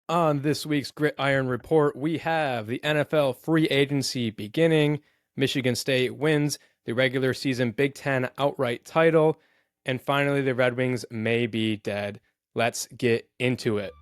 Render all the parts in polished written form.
On this week's Gridiron Report, we have the NFL free agency beginning. Michigan State wins the regular season Big Ten outright title. And finally, the Red Wings may be dead. Let's get into it.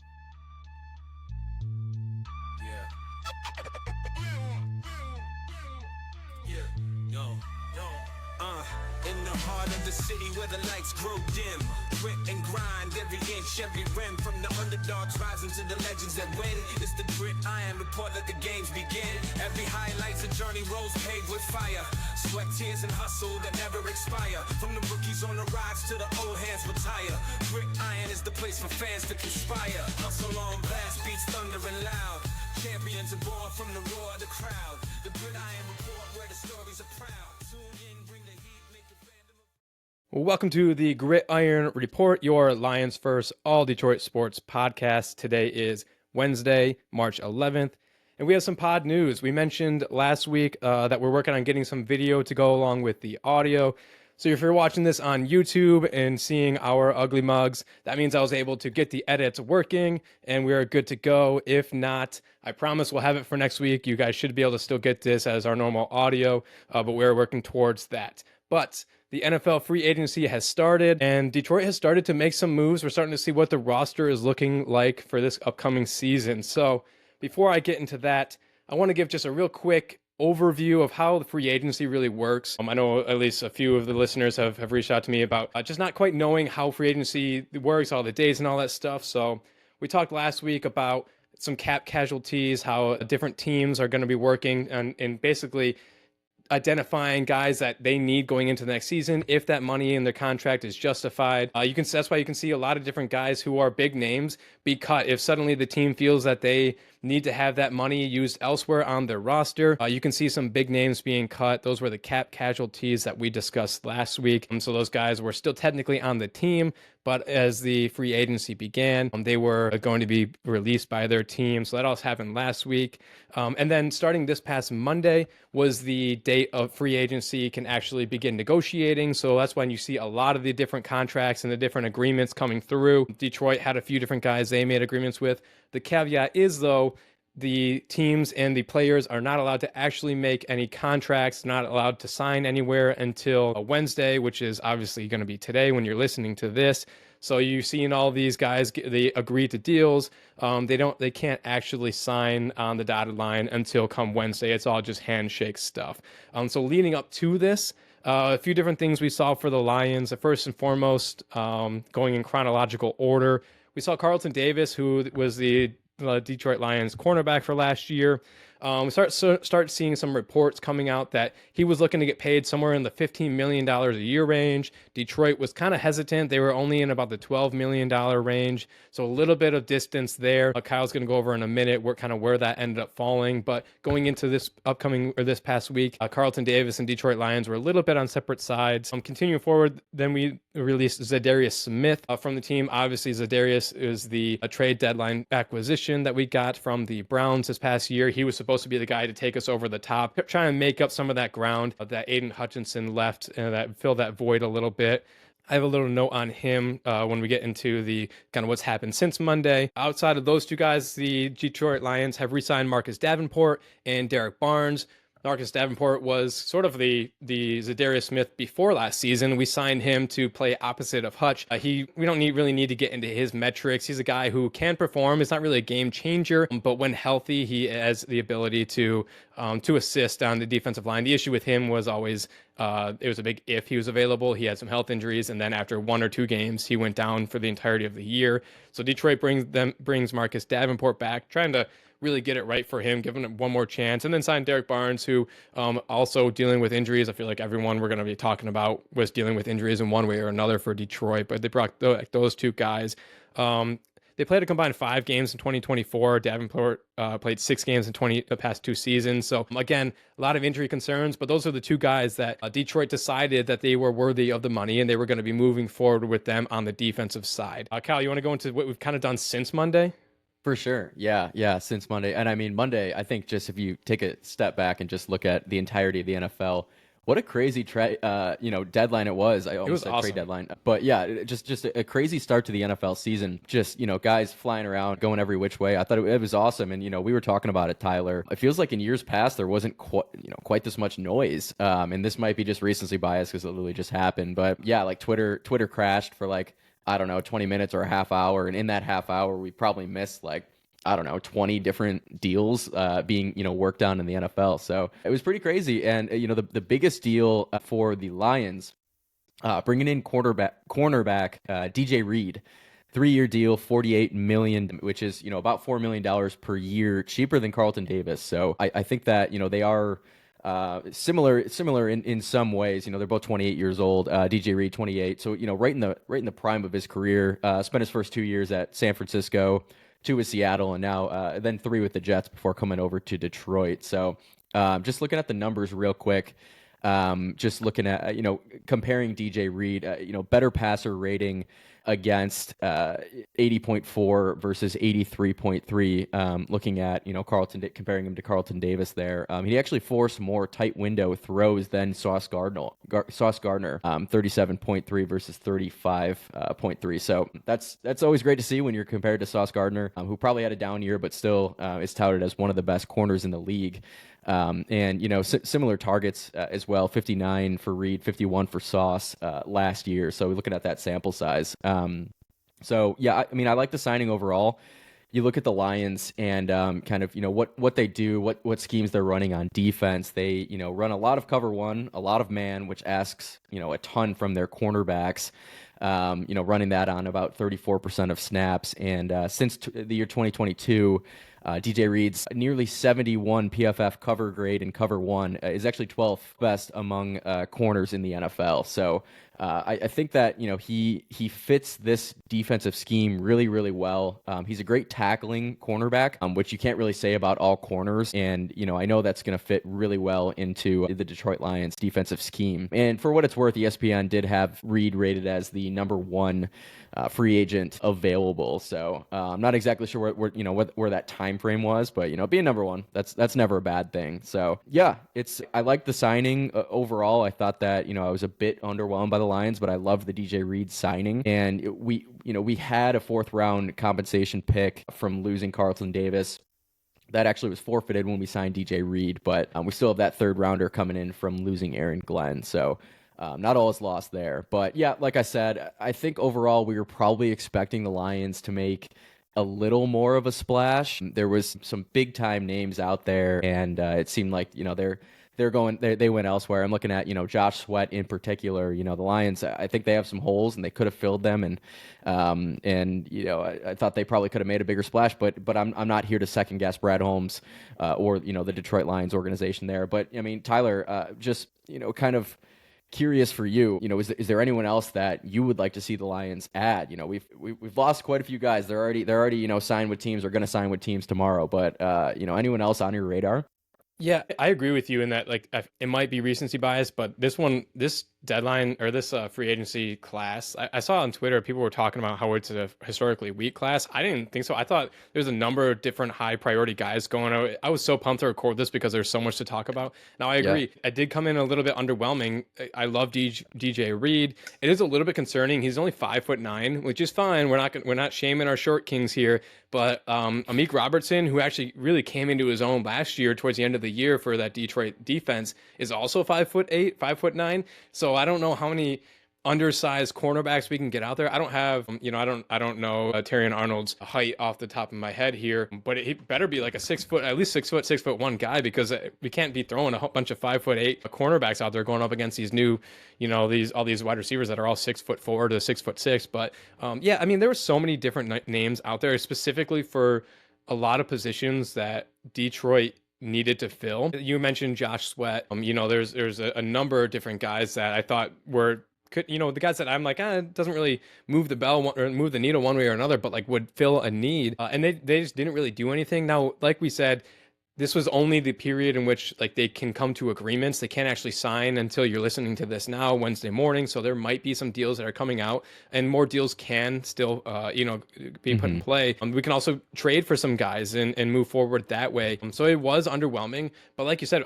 In the heart of the city where the lights grow dim, grit and grind every inch, every rim. From the underdogs rising to the legends that win. It's the Gridiron Report, let the games begin. Every highlight's a journey, roads paved with fire, sweat, tears, and hustle that never expire. From the rookies on the rise to the old hands retire. Gridiron is the place for fans to conspire. Hustle on blast, beats thundering loud. Champions are born from the roar of the crowd. The Gridiron Report, where the stories are proud. Tune in, bring the heat, make the fandom. Welcome to the Gridiron Report, your Lions First All Detroit Sports podcast. Today is Wednesday, March 11th, and we have some pod news. We mentioned last week that we're working on getting some video to go along with the audio. So if you're watching this on YouTube and seeing our ugly mugs, that means I was able to get the edits working and we are good to go. If not, I promise we'll have it for next week. You guys should be able to still get this as our normal audio, but we're working towards that. But the NFL free agency has started and Detroit has started to make some moves. We're starting to see what the roster is looking like for this upcoming season. So before I get into that, I want to give just a real quick overview of how the free agency really works. I know at least a few of the listeners have reached out to me about just not quite knowing how free agency works, all the days and all that stuff. So we talked last week about some cap casualties, how different teams are going to be working and basically identifying guys that they need going into the next season if that money in their contract is justified. That's why you can see a lot of different guys who are big names be cut if suddenly the team feels that they need to have that money used elsewhere on their roster. You can see some big names being cut. Those were the cap casualties that we discussed last week. So those guys were still technically on the team, but as the free agency began, they were going to be released by their team. So that all happened last week. And then starting this past Monday was the date of free agency can actually begin negotiating. So that's when you see a lot of the different contracts and the different agreements coming through. Detroit had a few different guys they made agreements with. The caveat is, though, the teams and the players are not allowed to actually make any contracts, not allowed to sign anywhere until Wednesday, which is obviously going to be today when you're listening to this. So you've seen all these guys, they agree to deals. They can't actually sign on the dotted line until come Wednesday. It's all just handshake stuff. So leading up to this, a few different things we saw for the Lions. First and foremost, going in chronological order, we saw Carlton Davis, who was the Detroit Lions cornerback for last year. We start seeing some reports coming out that he was looking to get paid somewhere in the $15 million a year range. Detroit was kind of hesitant. They were only in about the $12 million range. So a little bit of distance there. Kyle's going to go over in a minute where that ended up falling. But going into this past week, Carlton Davis and Detroit Lions were a little bit on separate sides. Continuing forward, then we released Zadarius Smith from the team. Obviously, Zadarius is the trade deadline acquisition that we got from the Browns this past year. He was supposed to be the guy to take us over the top, trying to make up some of that ground that Aiden Hutchinson left and that fill that void a little bit. I have a little note on him when we get into the kind of what's happened since Monday. Outside of those two guys, the Detroit Lions have re-signed Marcus Davenport and Derek Barnes. Marcus Davenport was sort of the Zadarius Smith before last season. We signed him to play opposite of Hutch. We don't really need to get into his metrics. He's a guy who can perform. He's not really a game changer, but when healthy, he has the ability to assist on the defensive line. The issue with him was always it was a big if he was available. He had some health injuries, and then after 1 or 2 games, he went down for the entirety of the year. So Detroit brings Marcus Davenport back, trying to really get it right for him, giving him one more chance, and then signed Derek Barnes, who also dealing with injuries. I feel like everyone we're going to be talking about was dealing with injuries in one way or another for Detroit, but they brought those two guys. They played a combined 5 games in 2024. Davenport played 6 games in the past 2 seasons. So again, a lot of injury concerns, but those are the 2 guys that Detroit decided that they were worthy of the money and they were going to be moving forward with them on the defensive side. Kyle, you want to go into what we've kind of done since Monday? For sure. Yeah, since Monday. And I mean, Monday, I think just if you take a step back and just look at the entirety of the NFL, What a crazy deadline it was. I It almost was said awesome. trade deadline, but yeah, just a crazy start to the NFL season. Just guys flying around, going every which way. I thought it was awesome, and we were talking about it, Tyler. It feels like in years past there wasn't quite this much noise, and this might be just recency bias because it literally just happened. But yeah, like Twitter crashed for like, I don't know, 20 minutes or a half hour, and in that half hour we probably missed like, I don't know, 20 different deals being, worked on in the NFL. So it was pretty crazy. And, the biggest deal for the Lions, bringing in cornerback DJ Reed, 3-year deal, $48 million, which is, about $4 million per year, cheaper than Carlton Davis. So I think that, they are similar in some ways. They're both 28 years old. DJ Reed 28. So right in the prime of his career. Spent his first 2 years at San Francisco, 2 with Seattle, and now then 3 with the Jets before coming over to Detroit. So just looking at the numbers real quick, just looking at comparing DJ Reed, better passer rating against 80.4 versus 83.3. Looking at comparing him to Carlton Davis there, he actually forced more tight window throws than Sauce Gardner, 37.3 versus 35.3. So that's always great to see when you're compared to Sauce Gardner, who probably had a down year but still is touted as one of the best corners in the league. And similar targets as well, 59 for Reed, 51 for Sauce last year. So we're looking at that sample size. So yeah, I like the signing overall. You look at the Lions and kind of what they do, what schemes they're running on defense. They run a lot of cover one, a lot of man, which asks a ton from their cornerbacks. Running that on about 34% of snaps, and since the year 2022. DJ Reed's nearly 71 PFF cover grade in cover one is actually 12th best among corners in the NFL. So I think that he fits this defensive scheme really, really well. He's a great tackling cornerback, which you can't really say about all corners. And I know that's going to fit really well into the Detroit Lions defensive scheme. And for what it's worth, ESPN did have Reed rated as the number 1 free agent available. So I'm not exactly sure where that time frame was, but being number 1, that's never a bad thing. So yeah, I like the signing overall. I thought that I was a bit underwhelmed by the Lions, but I loved the DJ Reed signing, and we had a 4th round compensation pick from losing Carlton Davis. That actually was forfeited when we signed DJ Reed, but we still have that 3rd rounder coming in from losing Aaron Glenn. So not all is lost there. But yeah, like I said, I think overall we were probably expecting the Lions to make a little more of a splash. There was some big time names out there, and it seemed like they went elsewhere. I'm looking at Josh Sweat in particular. The Lions, I think they have some holes and they could have filled them, and I thought they probably could have made a bigger splash. But I'm not here to second guess Brad Holmes or the Detroit Lions organization there. But Tyler, just kind of curious for you, is there anyone else that you would like to see the Lions add? We've lost quite a few guys. They're already signed with teams or going to sign with teams tomorrow. But anyone else on your radar? Yeah, I agree with you in that, like, it might be recency bias, but this deadline or this free agency class, I saw on Twitter people were talking about how it's a historically weak class. I didn't think so. I thought there's a number of different high priority guys going out. I was so pumped to record this because there's so much to talk about. Now I agree. Yeah. It did come in a little bit underwhelming. I love DJ Reed. It is a little bit concerning. He's only 5'9", which is fine. We're not shaming our short kings here, but Amik Robertson, who actually really came into his own last year towards the end of the year for that Detroit defense, is also 5'8", 5'9". So I don't know how many undersized cornerbacks we can get out there. I don't have, I don't know Terrion Arnold's height off the top of my head here, but he better be like a 6 foot, at least 6'1" guy, because we can't be throwing a bunch of 5'8" cornerbacks out there going up against these new, all these wide receivers that are all 6'4" to 6'6". But there were so many different names out there specifically for a lot of positions that Detroit needed to fill. You mentioned Josh Sweat. There's a number of different guys that I thought the guys that I'm like, it doesn't really move the bell or move the needle one way or another, but like would fill a need. And they just didn't really do anything. Now, like we said, this was only the period in which like they can come to agreements. They can't actually sign until you're listening to this now, Wednesday morning. So there might be some deals that are coming out, and more deals can still, be put in play. We can also trade for some guys and move forward that way. So it was underwhelming, but like you said,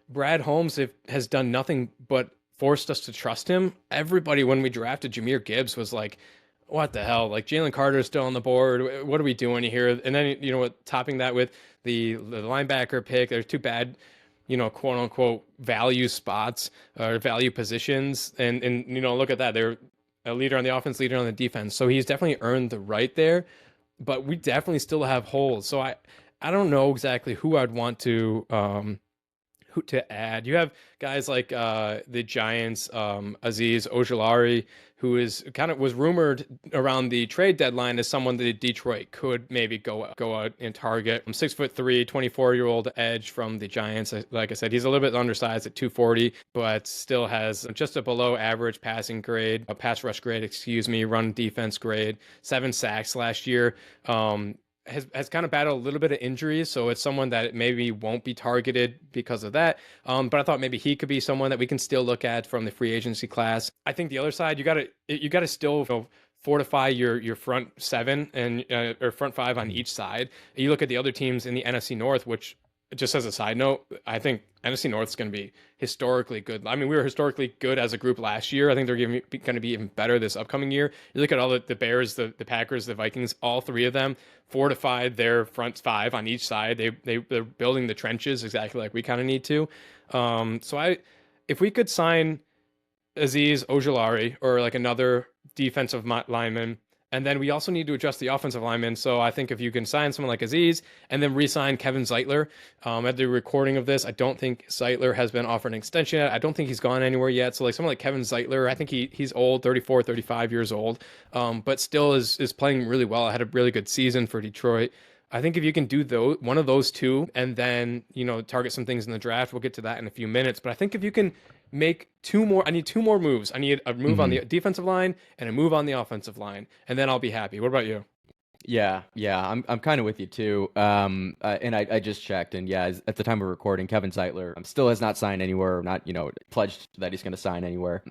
Brad Holmes has done nothing but forced us to trust him. Everybody, when we drafted Jahmyr Gibbs, was like, what the hell? Like, Jalen Carter's still on the board. What are we doing here? And then, what, topping that with the linebacker pick, there's two bad, quote unquote value spots or value positions. And look at that. They're a leader on the offense, leader on the defense. So he's definitely earned the right there, but we definitely still have holes. So I don't know exactly who I'd want who to add. You have guys like the Giants, Aziz Ojulari, who was rumored around the trade deadline as someone that Detroit could maybe go out and target. 6'3", 24-year-old edge from the Giants. Like I said, he's a little bit undersized at 240, but still has just a below average passing grade, a pass rush grade, run defense grade, 7 sacks last year. Has kind of battled a little bit of injuries, so it's someone that maybe won't be targeted because of that. But I thought maybe he could be someone that we can still look at from the free agency class. I think the other side, you gotta still fortify your front seven and or front five on each side. You look at the other teams in the NFC North, which, just as a side note, I think NFC North is going to be historically good. I mean, we were historically good as a group last year. I think they're going to be even better this upcoming year. You look at all the Bears, the Packers, the Vikings, all three of them fortified their front five on each side. They're building the trenches exactly like we kind of need to. If we could sign Aziz Ojulari or like another defensive lineman, and then we also need to adjust the offensive lineman. So I think if you can sign someone like Aziz and then re-sign Kevin Zeitler, at the recording of this, I don't think Zeitler has been offered an extension yet. I don't think he's gone anywhere yet. So like someone like Kevin Zeitler, I think he's old, 34, 35 years old, but still is playing really well. I had a really good season for Detroit. I think if you can do one of those two and then, target some things in the draft, we'll get to that in a few minutes. But I think if you can make I need two more moves. I need a move on the defensive line and a move on the offensive line, and then I'll be happy. What about you? Yeah, I'm kind of with you too. And I just checked, and yeah, at the time of recording, Kevin Zeitler still has not signed anywhere, not pledged that he's going to sign anywhere.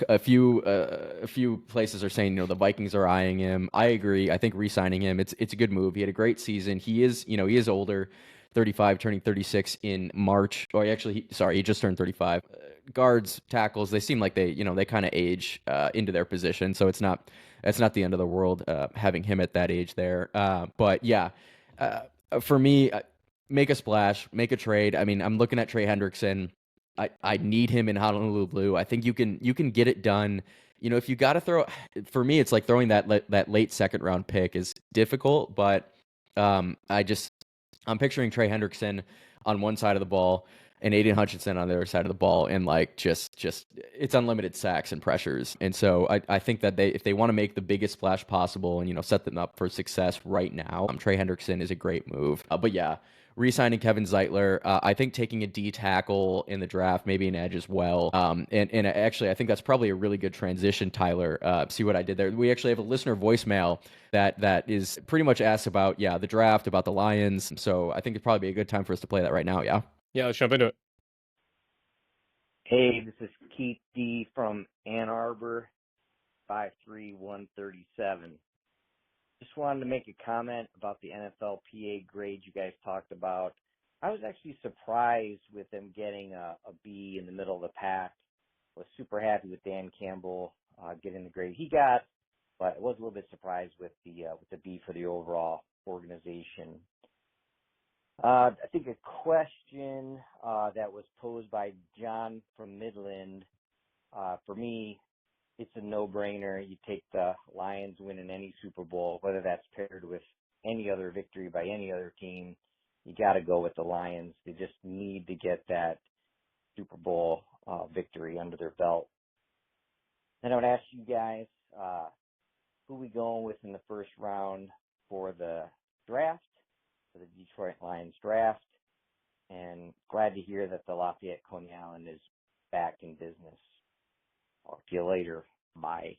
A few places are saying the Vikings are eyeing him. I agree. I think re-signing him, it's a good move. He had a great season. He is older, 35, turning 36 in March. Or he just turned 35. Guards, tackles, they seem like they kind of age into their position, so it's not the end of the world having him at that age there. But yeah, for me, make a splash, make a trade. I mean, I'm looking at Trey Hendrickson. I need him in Honolulu Blue. I think you can get it done. If you got to throw, for me, it's like throwing that late second round pick is difficult, but I'm picturing Trey Hendrickson on one side of the ball and Aiden Hutchinson on the other side of the ball, and like just it's unlimited sacks and pressures. And so I think that if they want to make the biggest splash possible and set them up for success right now, Trey Hendrickson is a great move. But yeah, re-signing Kevin Zeitler, I think taking a D tackle in the draft, maybe an edge as well. And actually, I think that's probably a really good transition, Tyler. See what I did there? We actually have a listener voicemail that is pretty much asked about the draft, about the Lions. So I think it'd probably be a good time for us to play that right now. Yeah, let's jump into it. Hey, this is Keith D from Ann Arbor, 53137. Just wanted to make a comment about the NFLPA grade you guys talked about. I was actually surprised with them getting a B in the middle of the pack. Was super happy with Dan Campbell getting the grade he got, but I was a little bit surprised with the B for the overall organization. I think a question that was posed by John from Midland, for me, it's a no-brainer. You take the Lions winning any Super Bowl, whether that's paired with any other victory by any other team. You got to go with the Lions. They just need to get that Super Bowl victory under their belt. And I would ask you guys, who we going with in the first round for the draft, for the Detroit Lions draft, and glad to hear that the Lafayette Coney Island is back in business. Talk to you later. Bye.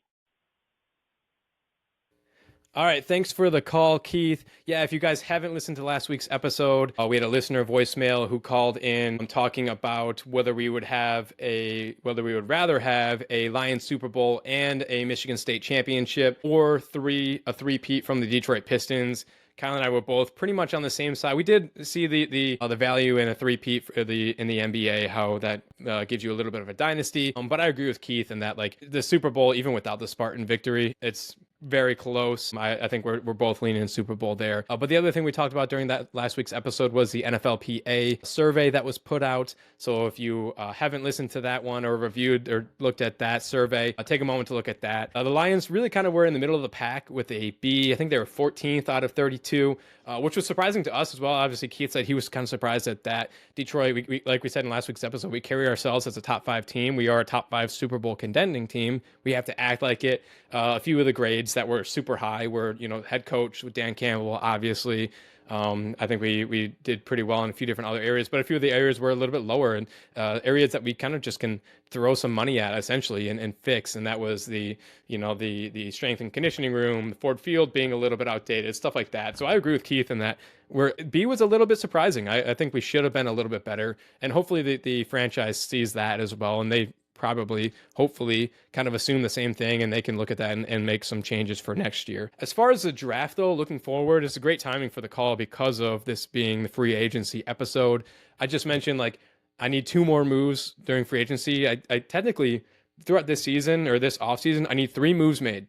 All right, thanks for the call, Keith. Yeah, if you guys haven't listened to last week's episode, we had a listener voicemail who called in talking about whether we would rather have a Lions Super Bowl and a Michigan State championship, or a three-peat from the Detroit Pistons. Kyle and I were both pretty much on the same side. We did see the value in a three-peat for in the NBA, how that gives you a little bit of a dynasty. But I agree with Keith in that, like, the Super Bowl, even without the Spartan victory, it's very close. I think we're both leaning Super Bowl there. But the other thing we talked about during that last week's episode was the NFLPA survey that was put out. So if you haven't listened to that one or reviewed or looked at that survey, take a moment to look at that. The Lions really kind of were in the middle of the pack with a B. I think they were 14th out of 32, which was surprising to us as well. Obviously, Keith said he was kind of surprised at that. Detroit, like we said in last week's episode, we carry ourselves as a top 5 team. We are a top 5 Super Bowl contending team. We have to act like it. A few of the grades that were super high were, head coach with Dan Campbell, obviously. I think we did pretty well in a few different other areas, but a few of the areas were a little bit lower, and areas that we kind of just can throw some money at essentially and fix. And that was the strength and conditioning room, the Ford Field being a little bit outdated, stuff like that. So I agree with Keith in that where B was a little bit surprising. I think we should have been a little bit better, and hopefully the franchise sees that as well, and they probably, hopefully, kind of assume the same thing, and they can look at that and make some changes for next year. As far as the draft, though, looking forward, it's a great timing for the call because of this being the free agency episode. I just mentioned, like, I need 2 more moves during free agency. I technically, throughout this season or this offseason, I need 3 moves made.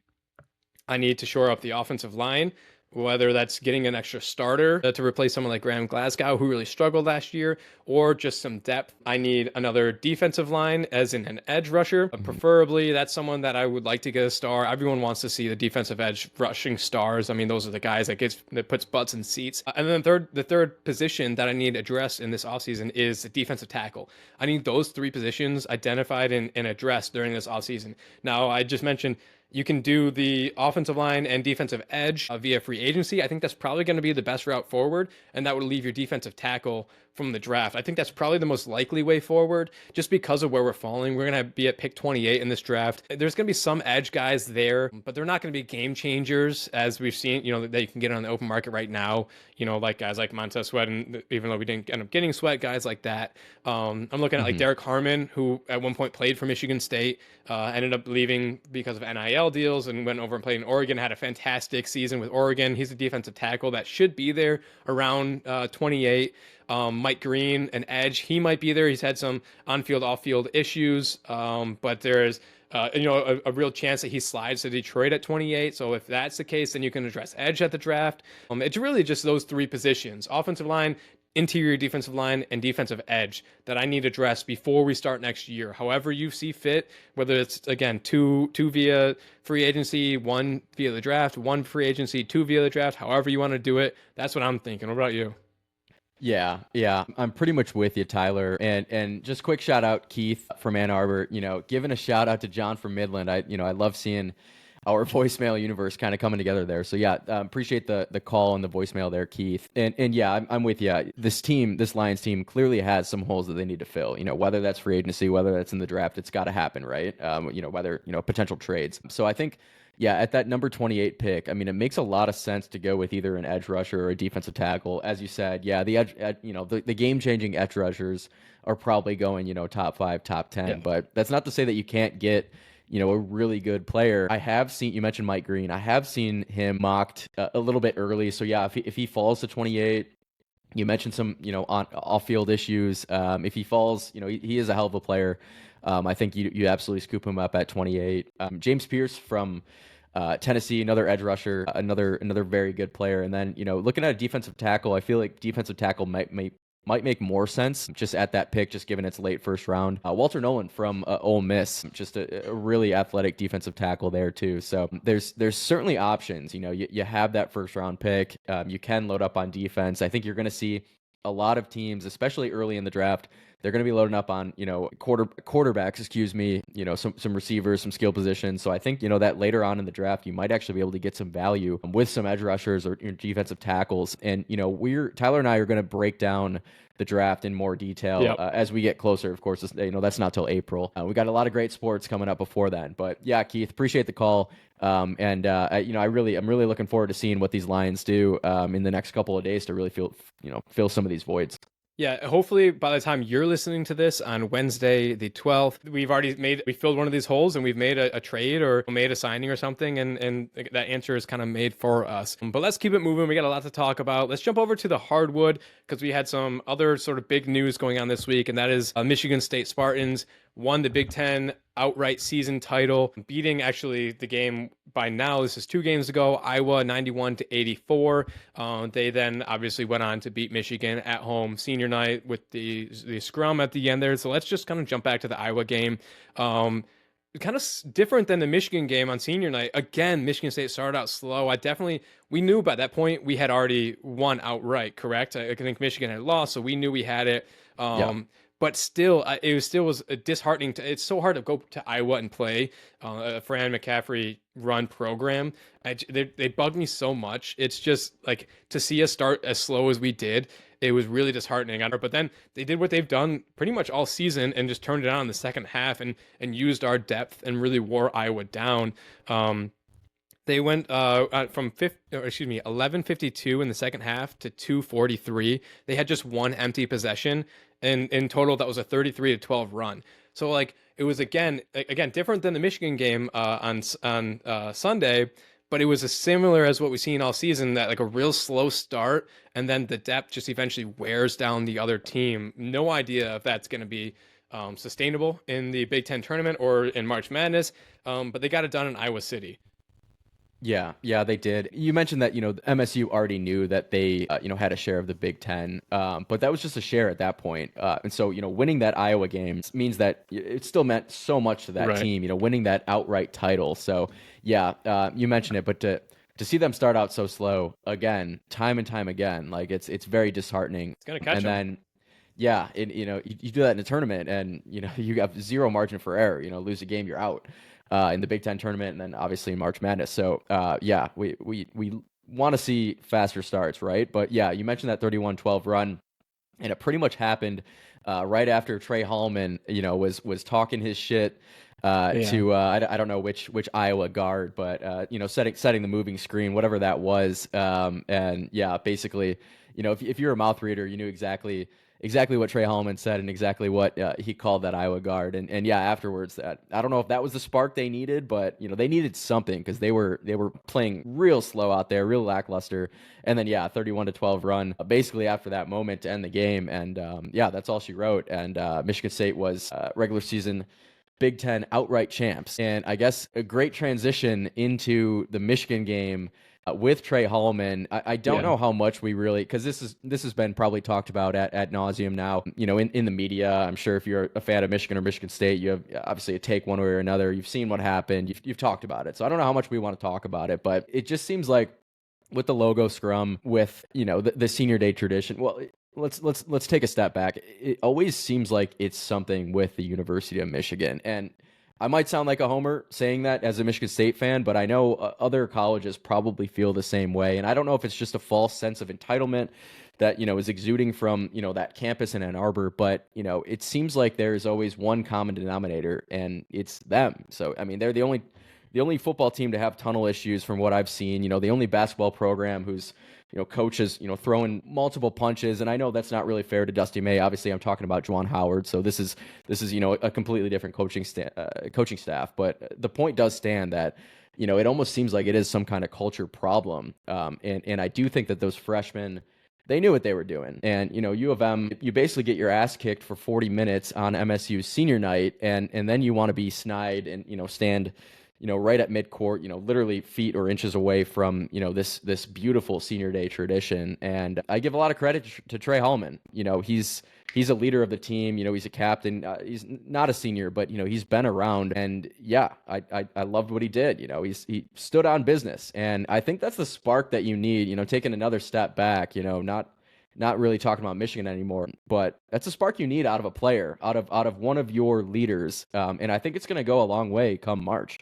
I need to shore up the offensive line, whether that's getting an extra starter to replace someone like Graham Glasgow, who really struggled last year, or just some depth. I need another defensive line, as in an edge rusher. Preferably, that's someone that I would like to get a star. Everyone wants to see the defensive edge rushing stars. I mean, those are the guys that puts butts in seats. And then the third position that I need addressed in this offseason is the defensive tackle. I need those 3 positions identified and addressed during this offseason. Now, I just mentioned you can do the offensive line and defensive edge via free agency. I think that's probably going to be the best route forward, and that would leave your defensive tackle from the draft. I think that's probably the most likely way forward, just because of where we're falling. We're going to be at pick 28 in this draft. There's going to be some edge guys there, but they're not going to be game changers, as we've seen, that you can get on the open market right now, like guys like Montez Sweat, and even though we didn't end up getting Sweat, guys like that. I'm looking at like Derek Harmon, who at one point played for Michigan State, ended up leaving because of NIL deals and went over and played in Oregon, had a fantastic season with Oregon. He's a defensive tackle that should be there around 28. Mike Green, an edge, he might be there. He's had some on-field, off-field issues, but there's a real chance that he slides to Detroit at 28. So if that's the case, then you can address edge at the draft. It's really just those 3 positions: offensive line, interior defensive line, and defensive edge that I need addressed before we start next year. However you see fit, whether it's, again, two via free agency, 1 via the draft, 1 free agency, 2 via the draft, however you want to do it. That's what I'm thinking. What about you? Yeah, I'm pretty much with you, Tyler. And just quick shout out, Keith from Ann Arbor. Giving a shout out to John from Midland. I love seeing our voicemail universe kind of coming together there. So yeah, appreciate the call and the voicemail there, Keith. And yeah, I'm with you. This Lions team clearly has some holes that they need to fill. Whether that's free agency, whether that's in the draft, it's got to happen, right? Whether potential trades. So I think, yeah, at that number 28 pick, I mean, it makes a lot of sense to go with either an edge rusher or a defensive tackle. As you said, yeah, the edge, the game-changing edge rushers are probably going, top 5, top 10. Yeah. But that's not to say that you can't get, a really good player. I have seen, you mentioned Mike Green. I have seen him mocked a little bit early. So yeah, if he falls to 28, you mentioned some, on off-field issues. If he falls, he is a hell of a player. I think you absolutely scoop him up at 28. James Pierce from Tennessee, another edge rusher, another very good player. And then, looking at a defensive tackle, I feel like defensive tackle might make more sense just at that pick, just given it's late first round. Walter Nolan from Ole Miss, just a really athletic defensive tackle there too. So there's certainly options. You have that first round pick. You can load up on defense. I think you're going to see a lot of teams, especially early in the draft, they're going to be loading up on, quarterbacks, some receivers, some skill positions. So I think, that later on in the draft, you might actually be able to get some value with some edge rushers or defensive tackles. And, Tyler and I are going to break down the draft in more detail as we get closer. Of course, that's not till April. We got a lot of great sports coming up before then. But yeah, Keith, appreciate the call. I'm really looking forward to seeing what these Lions do in the next couple of days to really fill some of these voids. Yeah, hopefully by the time you're listening to this on Wednesday, the 12th, we filled one of these holes and we've made a trade or made a signing or something. And that answer is kind of made for us. But let's keep it moving. We got a lot to talk about. Let's jump over to the hardwood because we had some other sort of big news going on this week. And that is Michigan State Spartans won the Big Ten outright season title, beating actually the game by now. This is 2 games ago, Iowa 91-84. They then obviously went on to beat Michigan at home senior night with the scrum at the end there. So let's just kind of jump back to the Iowa game. Kind of different than the Michigan game on senior night. Again, Michigan State started out slow. We knew by that point we had already won outright, correct? I think Michigan had lost, so we knew we had it. Yeah. But still, it was disheartening. It's so hard to go to Iowa and play a Fran McCaffrey run program. They bug me so much. It's just like to see us start as slow as we did. It was really disheartening. But then they did what they've done pretty much all season and just turned it on in the second half and used our depth and really wore Iowa down. They went from 11:52 in the second half to 2:43. They had just one empty possession, and in total that was a 33-12 run. So like it was again different than the Michigan game on Sunday, but it was as similar as what we've seen all season, that like a real slow start and then the depth just eventually wears down the other team. No idea if that's going to be sustainable in the Big Ten tournament or in March Madness, but they got it done in Iowa City. Yeah, they did. You mentioned that, MSU already knew that they, had a share of the Big Ten, but that was just a share at that point. And so, winning that Iowa game means that it still meant so much to that Right. team, winning that outright title. So, yeah, you mentioned it, but to see them start out so slow again, time and time again, like it's very disheartening. It's gonna catch And them. then, yeah, you do that in a tournament, and you have zero margin for error. Lose a game, you're out. In the Big Ten tournament, and then obviously in March Madness. So yeah, we want to see faster starts, right? But yeah, you mentioned that 31-12 run, and it pretty much happened right after Trey Hallman, was talking his shit to I don't know which Iowa guard, but setting the moving screen, whatever that was, and yeah, basically, if you're a mouth reader, you knew exactly what Trey Hallman said and exactly what he called that Iowa guard. And yeah, afterwards, that I don't know if that was the spark they needed, but they needed something because they were playing real slow out there, real lackluster. And then yeah, 31-12 run basically after that moment to end the game. And yeah, that's all she wrote. And Michigan State was regular season Big Ten outright champs. And I guess a great transition into the Michigan game with Trey Hallman. I don't know how much we really, because this has been probably talked about at nauseum now, in the media. I'm sure if you're a fan of Michigan or Michigan State, you have obviously a take one way or another. You've seen what happened. You've talked about it. So I don't know how much we want to talk about it, but it just seems like with the logo scrum, with the senior day tradition. Well, let's take a step back. It always seems like it's something with the University of Michigan, and I might sound like a homer saying that as a Michigan State fan, but I know other colleges probably feel the same way. And I don't know if it's just a false sense of entitlement that, is exuding from, that campus in Ann Arbor, but, it seems like there's always one common denominator, and it's them. So, I mean, they're the only football team to have tunnel issues from what I've seen, the only basketball program who's, coaches, throwing multiple punches. And I know that's not really fair to Dusty May. Obviously, I'm talking about Juwan Howard. So this is a completely different coaching staff. But the point does stand that, it almost seems like it is some kind of culture problem. And I do think that those freshmen, they knew what they were doing. And, U of M, you basically get your ass kicked for 40 minutes on MSU's senior night. And then you want to be snide and, stand right at midcourt, literally feet or inches away from, this beautiful senior day tradition. And I give a lot of credit to Trey Hallman. He's a leader of the team. He's a captain. He's not a senior, but, he's been around. And yeah, I loved what he did. He stood on business. And I think that's the spark that you need, taking another step back, not really talking about Michigan anymore, but that's a spark you need out of a player, out of one of your leaders. And I think it's going to go a long way come March.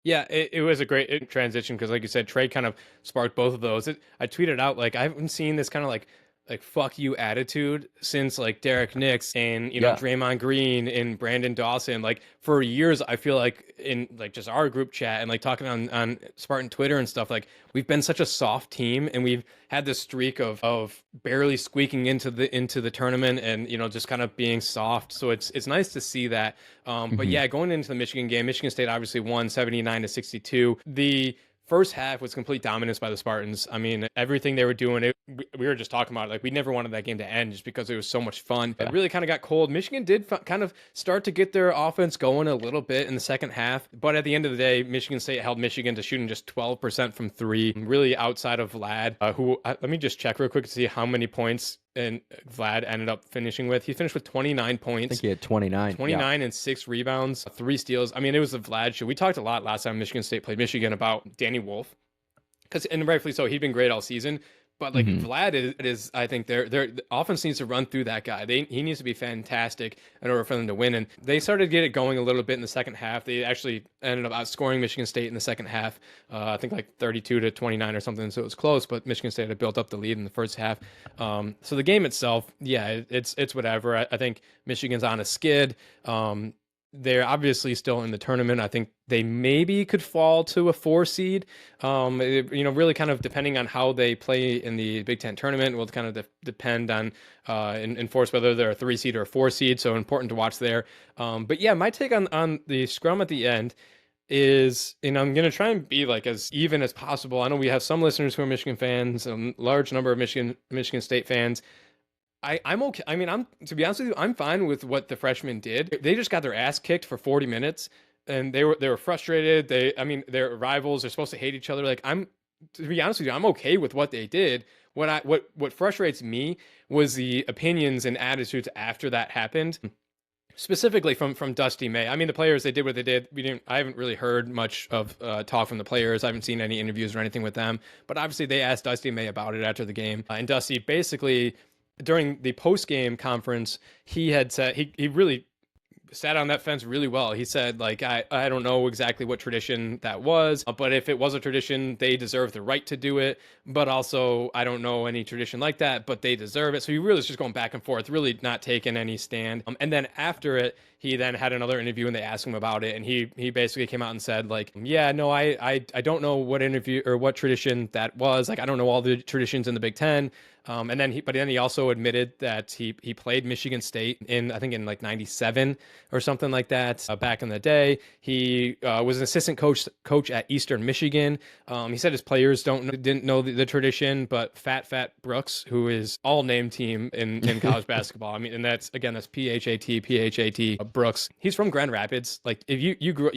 Yeah, it was a great transition because, like you said, Trey kind of sparked both of those. I tweeted out, like, I haven't seen this kind of like like fuck you attitude since like Derek Nix and you know Yeah. Draymond Green and Brandon Dawson. Like for years, I feel like in like just our group chat and like talking on Spartan Twitter and stuff, like we've been such a soft team and we've had this streak of barely squeaking into the tournament and you know just kind of being soft. So it's nice to see that. But yeah, going into the Michigan game, Michigan State obviously won 79-62. The first half was complete dominance by the Spartans. I mean, everything they were doing, we were just talking about it. Like, we never wanted that game to end just because it was so much fun. It really kind of got cold. Michigan did kind of start to get their offense going a little bit in the second half. But at the end of the day, Michigan State held Michigan to shooting just 12% from three, really outside of Vlad, let me just check real quick to see how many points and Vlad ended up finishing with. He finished with 29 points. I think he had 29. 29 and 6 rebounds, 3 steals. I mean, it was the Vlad show. We talked a lot last time Michigan State played Michigan about Danny Wolf. And rightfully so, he'd been great all season. But like Vlad is, I think the offense needs to run through that guy. He needs to be fantastic in order for them to win. And they started to get it going a little bit in the second half. They actually ended up outscoring Michigan State in the second half. I think like 32-29 or something. So it was close, but Michigan State had built up the lead in the first half. So the game itself, yeah, it's whatever. I think Michigan's on a skid. They're obviously still in the tournament. I think they maybe could fall to a 4 seed. Really kind of depending on how they play in the Big Ten tournament will kind of depend on enforce whether they're a 3 seed or a 4 seed. So important to watch there. But yeah, my take on the scrum at the end is, I'm going to try and be like as even as possible. I know we have some listeners who are Michigan fans, a large number of Michigan State fans. I'm okay. I mean, to be honest with you, I'm fine with what the freshmen did. They just got their ass kicked for 40 minutes and they were frustrated. They're rivals. They're supposed to hate each other. Like to be honest with you, I'm okay with what they did. What frustrates me was the opinions and attitudes after that happened. Specifically from Dusty May. I mean, the players, they did what they did. I haven't really heard much of talk from the players. I haven't seen any interviews or anything with them. But obviously, they asked Dusty May about it after the game. And Dusty basically, during the post-game conference, he had said he really sat on that fence really well. He said, like, I don't know exactly what tradition that was, but if it was a tradition, they deserve the right to do it. But also, I don't know any tradition like that, but they deserve it. So he really was just going back and forth, really not taking any stand. And then after it, he then had another interview and they asked him about it. And he basically came out and said, like, yeah, no, I don't know what interview or what tradition that was. Like, I don't know all the traditions in the Big Ten. And then he also admitted that he played Michigan State in like 97 or something like that back in the day. He was an assistant coach at Eastern Michigan. He said his players didn't know the tradition, but Fat Brooks, who is all name team in college basketball. I mean, and that's PHAT Brooks. He's from Grand Rapids. Like if you grew,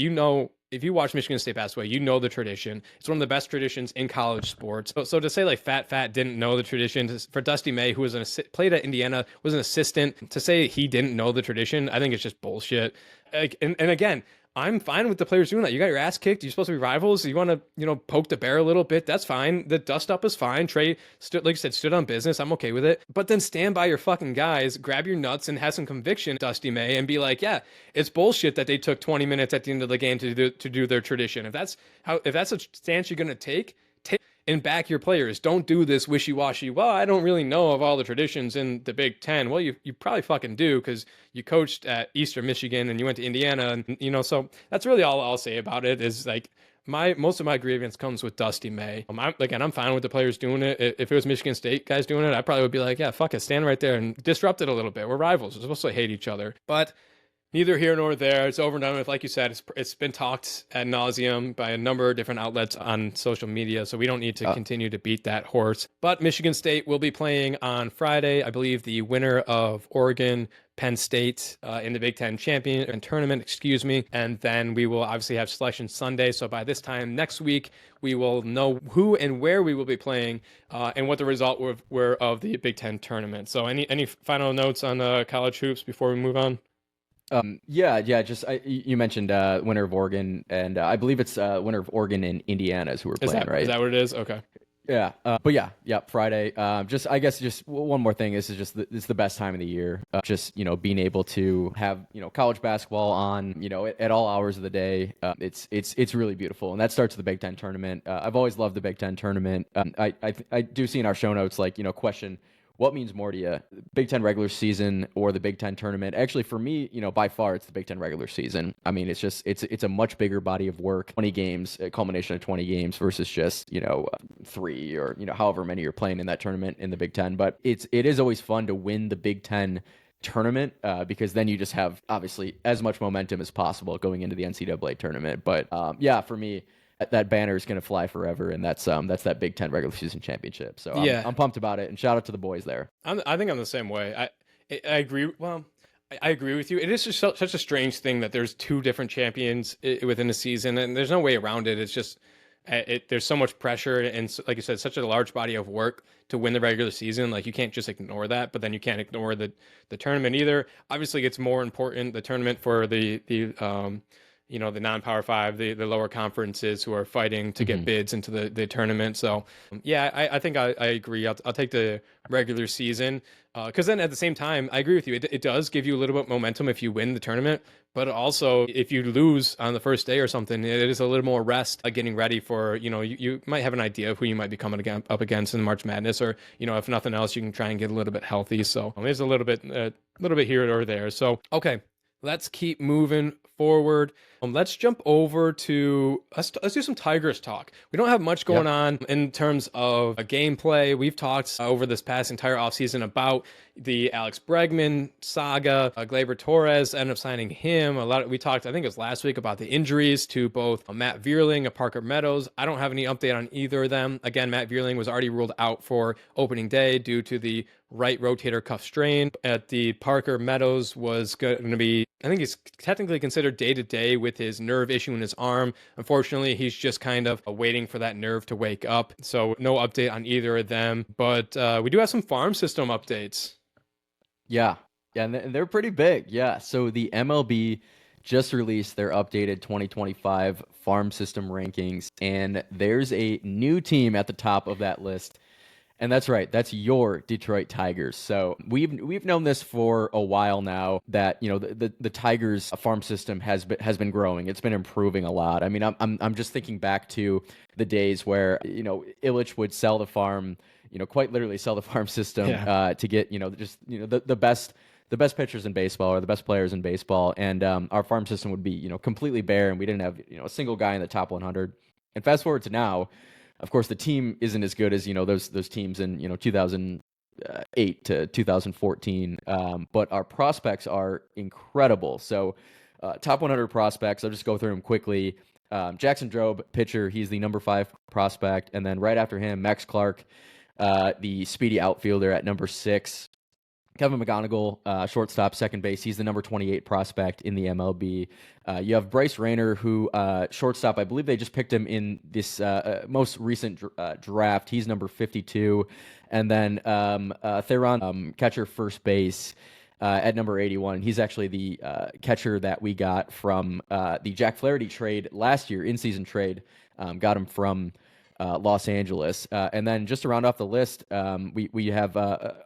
if you watch Michigan State basketball, you know the tradition. It's one of the best traditions in college sports. So to say like Fat didn't know the tradition, for Dusty May, who was played at Indiana, was an assistant, to say he didn't know the tradition, I think it's just bullshit. And again, I'm fine with the players doing that. You got your ass kicked. You're supposed to be rivals. You want to, poke the bear a little bit. That's fine. The dust up is fine. Trey, like you said, stood on business. I'm okay with it. But then stand by your fucking guys, grab your nuts, and have some conviction, Dusty May, and be like, yeah, it's bullshit that they took 20 minutes at the end of the game to do their tradition. If that's a stance you're gonna take and back your players. Don't do this wishy-washy, well, I don't really know of all the traditions in the Big Ten. Well, you probably fucking do, because you coached at Eastern Michigan and you went to Indiana, and so that's really all I'll say about it. Is like most of my grievance comes with Dusty May. I'm fine with the players doing it. If it was Michigan State guys doing it, I probably would be like, yeah, fuck it, stand right there and disrupt it a little bit. We're rivals. We're supposed to hate each other. But neither here nor there. It's over and done with. Like you said, it's been talked ad nauseum by a number of different outlets on social media, so we don't need to continue to beat that horse. But Michigan State will be playing on Friday. I believe the winner of Oregon, Penn State in the Big Ten champion tournament, and then we will obviously have selection Sunday. So by this time next week, we will know who and where we will be playing and what the result were of the Big Ten tournament. So any final notes on college hoops before we move on? Just you mentioned winner of Oregon, and I believe it's winner of Oregon and Indiana is who we're playing, right? Is that what it is? Okay. Yeah, but Friday. Just one more thing. This is the best time of the year. Being able to have college basketball on at all hours of the day. It's really beautiful, and that starts the Big Ten tournament. I've always loved the Big Ten tournament. I do see in our show notes question what means more to you, Big Ten regular season or the Big Ten tournament? Actually, for me, by far, it's the Big Ten regular season. I mean, it's a much bigger body of work, 20 games, a culmination of 20 games versus just, 3 or, however many you're playing in that tournament in the Big Ten. But it is always fun to win the Big Ten tournament because then you just have obviously as much momentum as possible going into the NCAA tournament. But yeah, for me, that banner is going to fly forever, and that's that Big Ten regular season championship. So I'm pumped about it, and shout out to the boys there. I think I'm the same way. I agree. Well, I agree with you. It is just such a strange thing that there's two different champions within a season, and there's no way around it. It's just there's so much pressure, and like you said, such a large body of work to win the regular season. Like, you can't just ignore that, but then you can't ignore the tournament either. Obviously, it's more important, the tournament, for the the non-power five, the lower conferences who are fighting to get bids into the tournament. So yeah, I think I agree. I'll take the regular season because then at the same time, I agree with you. It does give you a little bit of momentum if you win the tournament, but also if you lose on the first day or something, it is a little more rest, getting ready for, you might have an idea of who you might be coming up against in March Madness, or, if nothing else, you can try and get a little bit healthy. So there's a little bit here or there. So, okay, let's keep moving forward. Let's jump over to let's do some Tigers talk. We don't have much going on in terms of a gameplay. We've talked over this past entire offseason about the Alex Bregman saga. Gleyber Torres ended up signing him. We talked, I think it was last week, about the injuries to both Matt Vierling and Parker Meadows. I don't have any update on either of them. Again, Matt Vierling was already ruled out for opening day due to the right rotator cuff strain. At the Parker Meadows was going to be, I think he's technically considered day-to-day with his nerve issue in his arm. Unfortunately, he's just kind of waiting for that nerve to wake up. So no update on either of them. But we do have some farm system updates. Yeah, and they're pretty big. Yeah, so the MLB just released their updated 2025 farm system rankings, and there's a new team at the top of that list. And that's right. That's your Detroit Tigers. So we've known this for a while now, that the Tigers farm system has been growing. It's been improving a lot. I mean, I'm just thinking back to the days where Ilitch would sell the farm, quite literally sell the farm system to get the best pitchers in baseball, or the best players in baseball, and our farm system would be completely bare, and we didn't have a single guy in the top 100. And fast forward to now. Of course, the team isn't as good as those teams in 2008 to 2014, but our prospects are incredible. So, top 100 prospects. I'll just go through them quickly. Jackson Drobe, pitcher, he's the number 5 prospect, and then right after him, Max Clark, the speedy outfielder, at number 6. Kevin McGonigal, shortstop, second base. He's the number 28 prospect in the MLB. You have Bryce Rayner, who shortstop. I believe they just picked him in this most recent draft. He's number 52. And then Theron, catcher, first base, at number 81. He's actually the catcher that we got from the Jack Flaherty trade last year, in-season trade. Got him from Los Angeles. And then just to round off the list, we have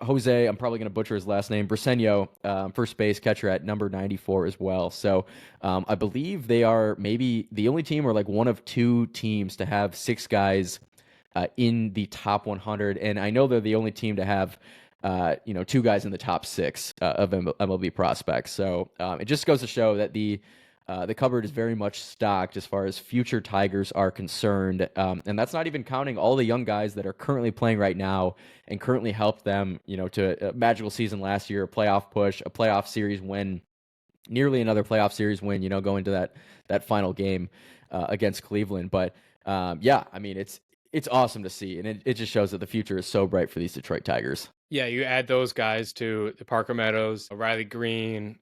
Jose, I'm probably going to butcher his last name, Briseño, first base catcher, at number 94 as well. So I believe they are maybe the only team, or like one of 2 teams, to have 6 guys in the top 100. And I know they're the only team to have 2 guys in the top 6 of MLB prospects. So it just goes to show that the cupboard is very much stocked as far as future Tigers are concerned. And that's not even counting all the young guys that are currently playing right now and currently helped them, to a magical season last year, a playoff push, a playoff series win, nearly another playoff series win, going to that final game against Cleveland. But yeah, I mean, it's awesome to see. And it just shows that the future is so bright for these Detroit Tigers. Yeah, you add those guys to the Parker Meadows, Riley Green,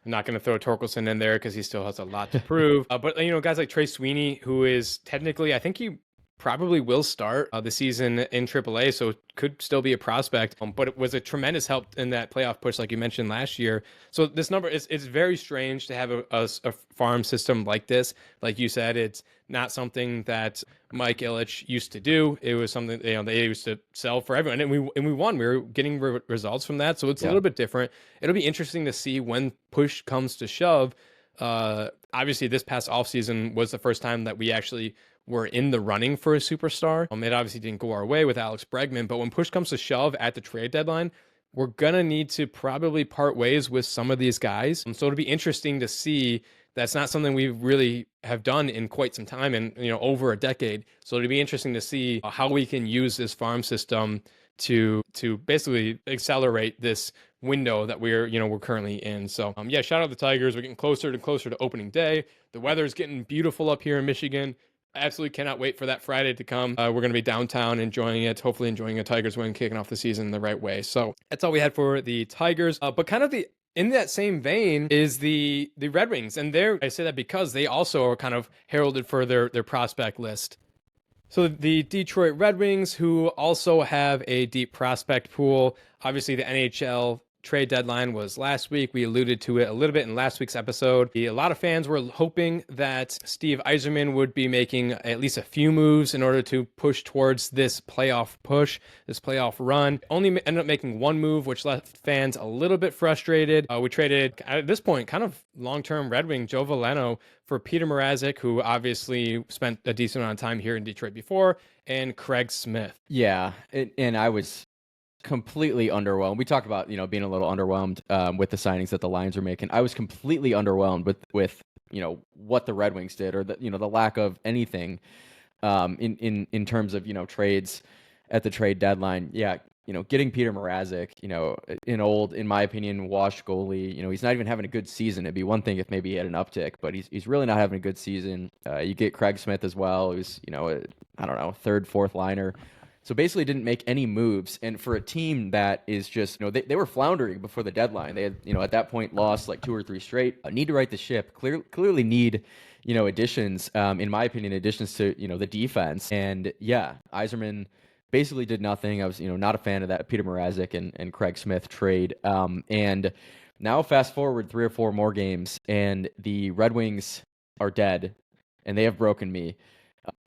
I'm not going to throw Torkelson in there because he still has a lot to prove. But, guys like Trey Sweeney, who is technically, I think he probably will start the season in AAA, so could still be a prospect. But it was a tremendous help in that playoff push, like you mentioned last year. So this number it's very strange to have a farm system like this. Like you said, it's not something that Mike Ilitch used to do. It was something they used to sell for everyone, and we won. We were getting results from that, so it's a little bit different. It'll be interesting to see when push comes to shove. Obviously, this past offseason was the first time that we actually were in the running for a superstar. It obviously didn't go our way with Alex Bregman, but when push comes to shove at the trade deadline, we're going to need to probably part ways with some of these guys. So it'll be interesting to see. That's not something we really have done in quite some time, and over a decade. So it'll be interesting to see how we can use this farm system to basically accelerate this window that we're currently in. So yeah, shout out the Tigers. We're getting closer and closer to opening day. The weather's getting beautiful up here in Michigan. I absolutely cannot wait for that Friday to come. We're going to be downtown enjoying it, hopefully enjoying a Tigers win, kicking off the season the right way. So that's all we had for the Tigers. But kind of in that same vein is the Red Wings. And I say that because they also are kind of heralded for their prospect list. So the Detroit Red Wings, who also have a deep prospect pool. Obviously, the NHL trade deadline was last week. We alluded to it a little bit in last week's episode. A lot of fans were hoping that Steve Yzerman would be making at least a few moves in order to push towards this playoff run. Only ended up making one move, which left fans a little bit frustrated. We traded, at this point, kind of long-term Red Wing Joe Veleno for Peter Mrazek, who obviously spent a decent amount of time here in Detroit before, and Craig Smith. Yeah, and I was completely underwhelmed. We talked about being a little underwhelmed with the signings that the Lions are making. I was completely underwhelmed with what the Red Wings did, or the lack of anything in terms of trades at the trade deadline. Yeah, getting Peter Mrazek, an old, in my opinion, washed goalie. He's not even having a good season. It'd be one thing if maybe he had an uptick, but he's really not having a good season. You get Craig Smith as well, who's I don't know, third, fourth liner. So basically didn't make any moves. And for a team that is just, they were floundering before the deadline. They had, at that point lost like 2 or 3 straight. Need to right the ship. Clearly need, additions, in my opinion, additions to, the defense. And yeah, Yzerman basically did nothing. I was, not a fan of that Peter Mrazek and Craig Smith trade. And now fast forward 3 or 4 more games and the Red Wings are dead and they have broken me.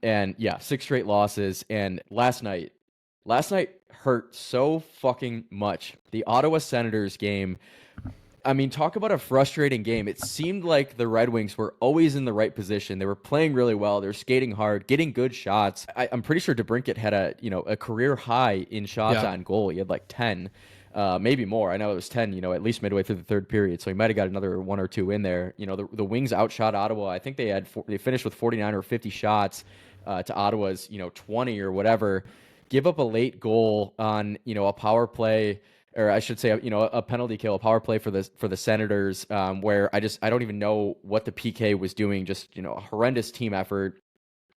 And yeah, 6 straight losses. And last night hurt so fucking much. The Ottawa Senators game. I mean, talk about a frustrating game. It seemed like the Red Wings were always in the right position. They were playing really well. They were skating hard, getting good shots. I'm pretty sure DeBrincat had a career high in shots on goal. He had like 10, maybe more. I know it was 10, at least midway through the third period. So he might have got another 1 or 2 in there. The Wings outshot Ottawa. I think they finished with 49 or 50 shots to Ottawa's 20 or whatever. Give up a late goal on a power play, or I should say a penalty kill, a power play for the Senators, where I don't even know what the PK was doing. Just a horrendous team effort.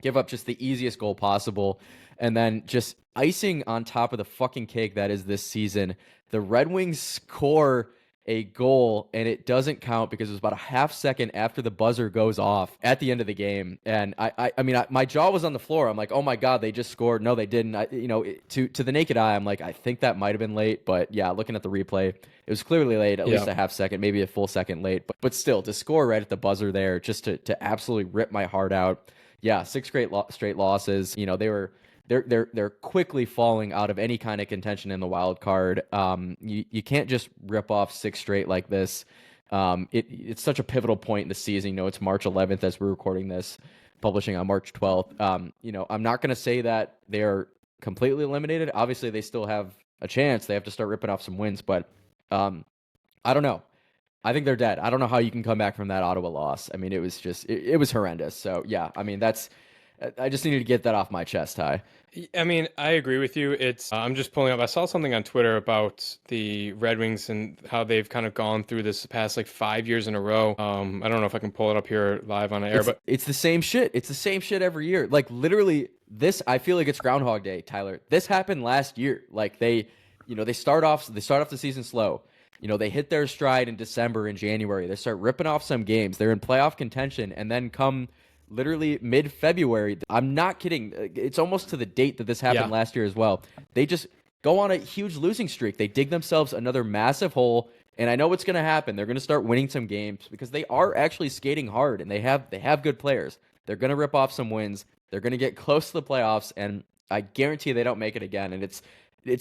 Give up just the easiest goal possible, and then just icing on top of the fucking cake that is this season. The Red Wings score a goal, and it doesn't count because it was about a half second after the buzzer goes off at the end of the game. And I mean, my jaw was on the floor. I'm like, oh my God, they just scored. No, they didn't. To the naked eye, I'm like, I think that might have been late. But yeah, looking at the replay, it was clearly late, at least a half second, maybe a full second late. But still, to score right at the buzzer there, just to absolutely rip my heart out. Yeah, 6 straight losses. They're quickly falling out of any kind of contention in the wild card. You can't just rip off 6 straight like this. It's such a pivotal point in the season. It's March 11th as we're recording this, publishing on March 12th. I'm not going to say that they're completely eliminated. Obviously, they still have a chance. They have to start ripping off some wins, but I don't know. I think they're dead. I don't know how you can come back from that Ottawa loss. I mean, it was just it was horrendous. So yeah, I mean I just needed to get that off my chest, Ty. I mean, I agree with you. I'm just pulling up. I saw something on Twitter about the Red Wings and how they've kind of gone through this past like 5 years in a row. I don't know if I can pull it up here live on air, but it's the same shit. It's the same shit every year. Like literally this, I feel like it's Groundhog Day, Tyler. This happened last year. Like they start off the season slow. They hit their stride in December and January. They start ripping off some games. They're in playoff contention, and then come literally mid-February. I'm not kidding. It's almost to the date that this happened last year as well. They just go on a huge losing streak. They dig themselves another massive hole, and I know what's going to happen. They're going to start winning some games because they are actually skating hard, and they have good players. They're going to rip off some wins. They're going to get close to the playoffs, and I guarantee they don't make it again. And it's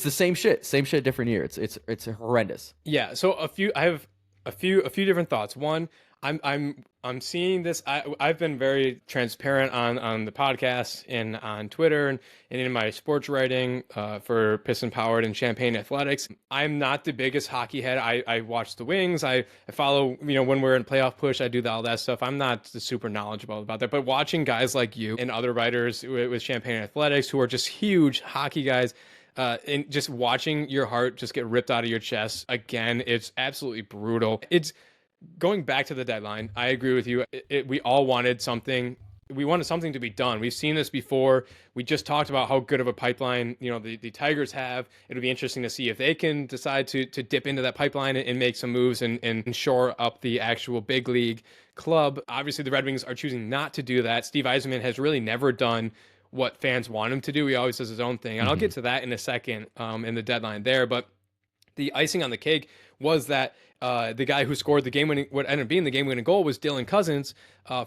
the same shit, different year. It's horrendous. Yeah. So I have a few different thoughts. One, I'm seeing this. I've been very transparent on the podcast and on Twitter and in my sports writing for Piston Powered and Champaign Athletics. I'm not the biggest hockey head. I watch the Wings. I follow, when we're in playoff push, I do all that stuff. I'm not super knowledgeable about that, but watching guys like you and other writers with Champaign Athletics who are just huge hockey guys, and just watching your heart just get ripped out of your chest again, it's absolutely brutal. It's going back to the deadline. I agree with you. We all wanted something. We wanted something to be done. We've seen this before. We just talked about how good of a pipeline, the Tigers have. It'll be interesting to see if they can decide to dip into that pipeline and make some moves and shore up the actual big league club. Obviously, the Red Wings are choosing not to do that. Steve Yzerman has really never done what fans want him to do. He always does his own thing. And I'll get to that in a second in the deadline there. But the icing on the cake was that the guy who scored what ended up being the game-winning goal was Dylan Cousins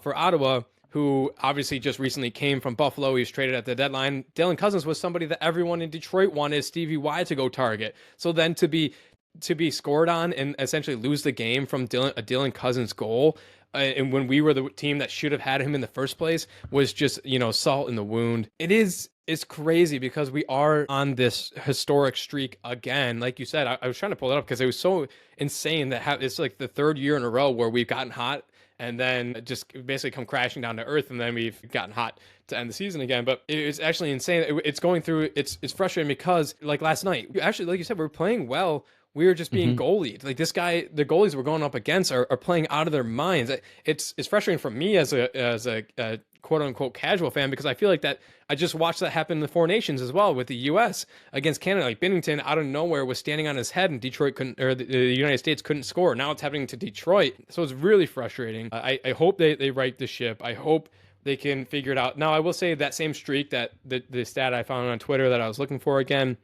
for Ottawa, who obviously just recently came from Buffalo. He was traded at the deadline. Dylan Cousins was somebody that everyone in Detroit wanted Stevie Y to go target. So then to be scored on and essentially lose the game from a Dylan Cousins goal, and when we were the team that should have had him in the first place, was just, salt in the wound. It's crazy because we are on this historic streak again. Like you said, I was trying to pull it up because it was so insane that it's like the third year in a row where we've gotten hot and then just basically come crashing down to earth, and then we've gotten hot to end the season again. But it's actually insane. It's going through. It's frustrating because, like last night, actually, like you said, we're playing well. We were just being goalied. Like this guy, the goalies we're going up against are playing out of their minds. It's frustrating for me as a quote unquote casual fan, because I feel like that I just watched that happen in the Four Nations as well with the U.S. against Canada. Like Binnington out of nowhere was standing on his head and Detroit couldn't, or the United States couldn't score. Now it's happening to Detroit. So it's really frustrating. I hope they right the ship. I hope they can figure it out. Now I will say that same streak, that the stat I found on Twitter that I was looking for again,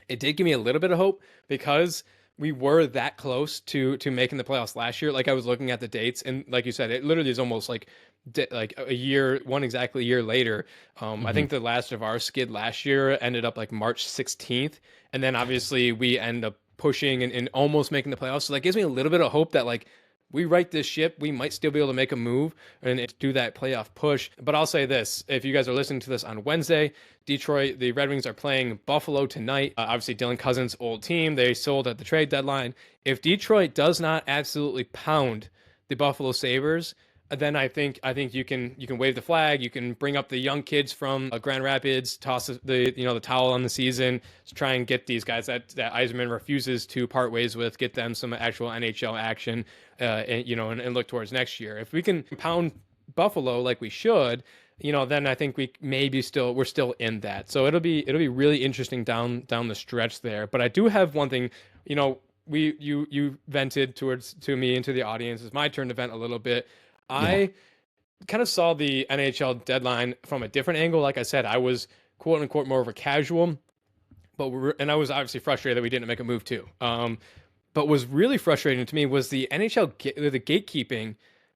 it did give me a little bit of hope because we were that close to making the playoffs last year. Like I was looking at the dates, and like you said, it literally is almost like a year, exactly year later. I think the last of our skid last year ended up like March 16th, and then obviously we end up pushing and almost making the playoffs. So that gives me a little bit of hope that like we right this ship, we might still be able to make a move and do that playoff push. But I'll say this, if you guys are listening to this on Wednesday, Detroit, the Red Wings are playing Buffalo tonight. Obviously, Dylan Cousins' old team, they sold at the trade deadline. If Detroit does not absolutely pound the Buffalo Sabres, then I think you can wave the flag. You can bring up the young kids from Grand Rapids, toss the towel on the season, try and get these guys that Yzerman refuses to part ways with, get them some actual NHL action, and look towards next year. If we can pound Buffalo like we should, then I think we're still in that. So it'll be really interesting down the stretch there. But I do have one thing, you vented to me into the audience. It's my turn to vent a little bit. I kind of saw the NHL deadline from a different angle. Like I said, I was quote unquote more of a casual, and I was obviously frustrated that we didn't make a move too. But was really frustrating to me was the the gatekeeping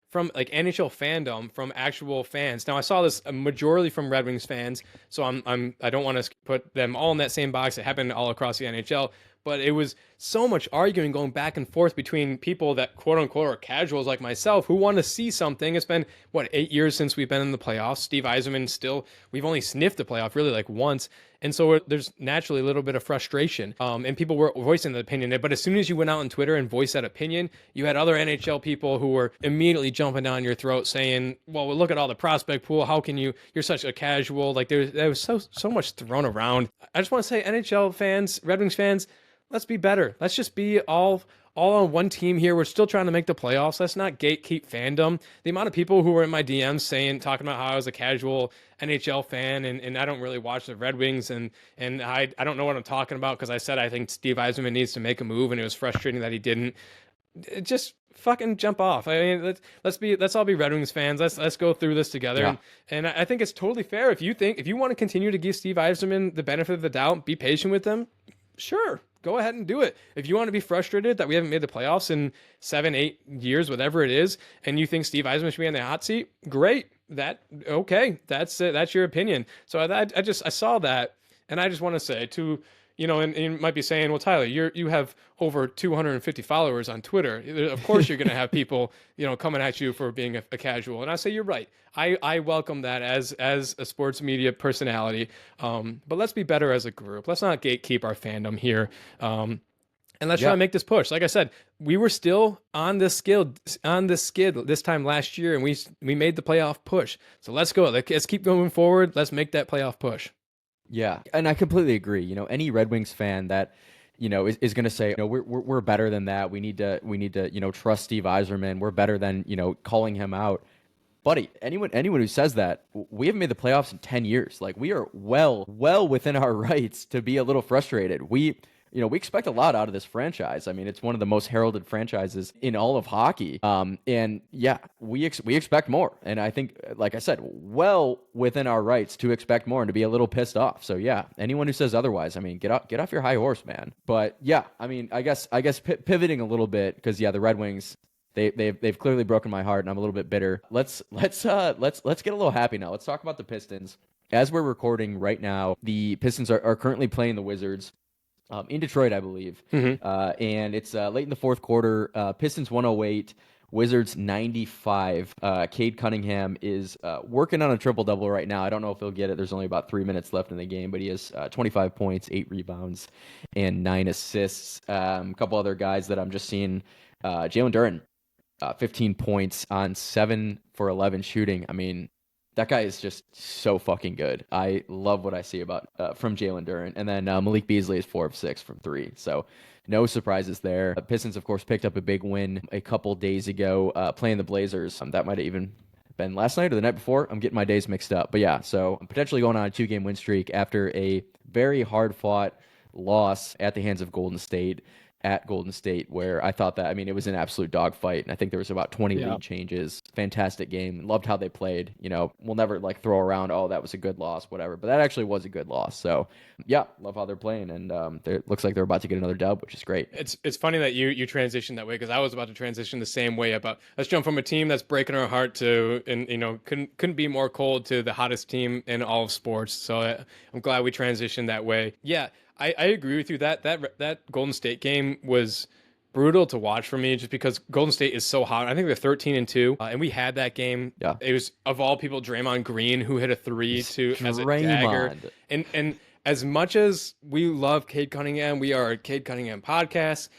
from like NHL fandom from actual fans. Now I saw this a majority from Red Wings fans, so I don't want to put them all in that same box. It happened all across the NHL. But it was so much arguing going back and forth between people that quote unquote are casuals like myself who want to see something. It's been 8 years since we've been in the playoffs. Steve Yzerman we've only sniffed the playoff really like once. And so there's naturally a little bit of frustration. And people were voicing the opinion. But as soon as you went out on Twitter and voiced that opinion, you had other NHL people who were immediately jumping down your throat saying, well, look at all the prospect pool. How can you're such a casual? Like there was so much thrown around. I just want to say NHL fans, Red Wings fans, let's be better. Let's just be all on one team here. We're still trying to make the playoffs. Let's not gatekeep fandom. The amount of people who were in my DMs talking about how I was a casual NHL fan and I don't really watch the Red Wings and I don't know what I'm talking about because I said I think Steve Yzerman needs to make a move and it was frustrating that he didn't. Just fucking jump off. I mean, let's all be Red Wings fans. Let's go through this together. Yeah. And I think it's totally fair if you want to continue to give Steve Yzerman the benefit of the doubt, be patient with him. Sure, go ahead and do it. If you want to be frustrated that we haven't made the playoffs in 7-8 years, whatever it is, and you think Steve Yzerman should be on the hot seat, great. Okay, that's your opinion. So I saw that, and I just want to say to and you might be saying, well, Tyler, you have over 250 followers on Twitter. Of course, you're going to have people, coming at you for being a casual. And I say, you're right. I welcome that as a sports media personality. But let's be better as a group. Let's not gatekeep our fandom here. And let's try to make this push. Like I said, we were still on this skid this time last year, and we made the playoff push. So let's go. Let's keep going forward. Let's make that playoff push. Yeah, and I completely agree. Any Red Wings fan that is going to say, we're better than that. We need to trust Steve Yzerman. We're better than calling him out. Buddy, anyone who says that, we haven't made the playoffs in 10 years. Like, we are well within our rights to be a little frustrated. We expect a lot out of this franchise. I mean, it's one of the most heralded franchises in all of hockey. And yeah, we expect more. And I think, like I said, well within our rights to expect more and to be a little pissed off. So yeah, anyone who says otherwise, I mean, get off your high horse, man. But yeah, I mean, I guess pivoting a little bit, because yeah, the Red Wings, they've clearly broken my heart, and I'm a little bit bitter. Let's get a little happy now. Let's talk about the Pistons. As we're recording right now, the Pistons are currently playing the Wizards. In Detroit, I believe. And it's late in the fourth quarter. Pistons 108, Wizards 95. Cade Cunningham is working on a triple-double right now. I don't know if he'll get it. There's only about 3 minutes left in the game, but he has 25 points, 8 rebounds, and 9 assists. A couple other guys that I'm just seeing. Jalen Duren, 15 points on 7 for 11 shooting. I mean, that guy is just so fucking good. I love what I see about from Jalen Duren. And then Malik Beasley is 4 of 6 from 3. So no surprises there. Pistons, of course, picked up a big win a couple days ago playing the Blazers. That might have even been last night or the night before. I'm getting my days mixed up. But yeah, so I'm potentially going on a 2-game win streak after a very hard-fought loss at the hands of Golden State. At Golden State, where I thought that, I mean, it was an absolute dogfight, and I think there was about 20 lead changes. Fantastic game. Loved how they played. We'll never throw around, oh, that was a good loss, whatever, but that actually was a good loss. So yeah, love how they're playing, and it looks like they're about to get another dub, which is great. It's funny that you transitioned that way, because I was about to transition the same way about, let's jump from a team that's breaking our heart to, and couldn't be more cold, to the hottest team in all of sports. So I'm glad we transitioned that way. Yeah. I agree with you. That Golden State game was brutal to watch for me, just because Golden State is so hot. I think they're 13-2, and we had that game. Yeah. It was, of all people, Draymond Green, who hit a 3 as a dagger. And as much as we love Cade Cunningham, we are a Cade Cunningham podcast.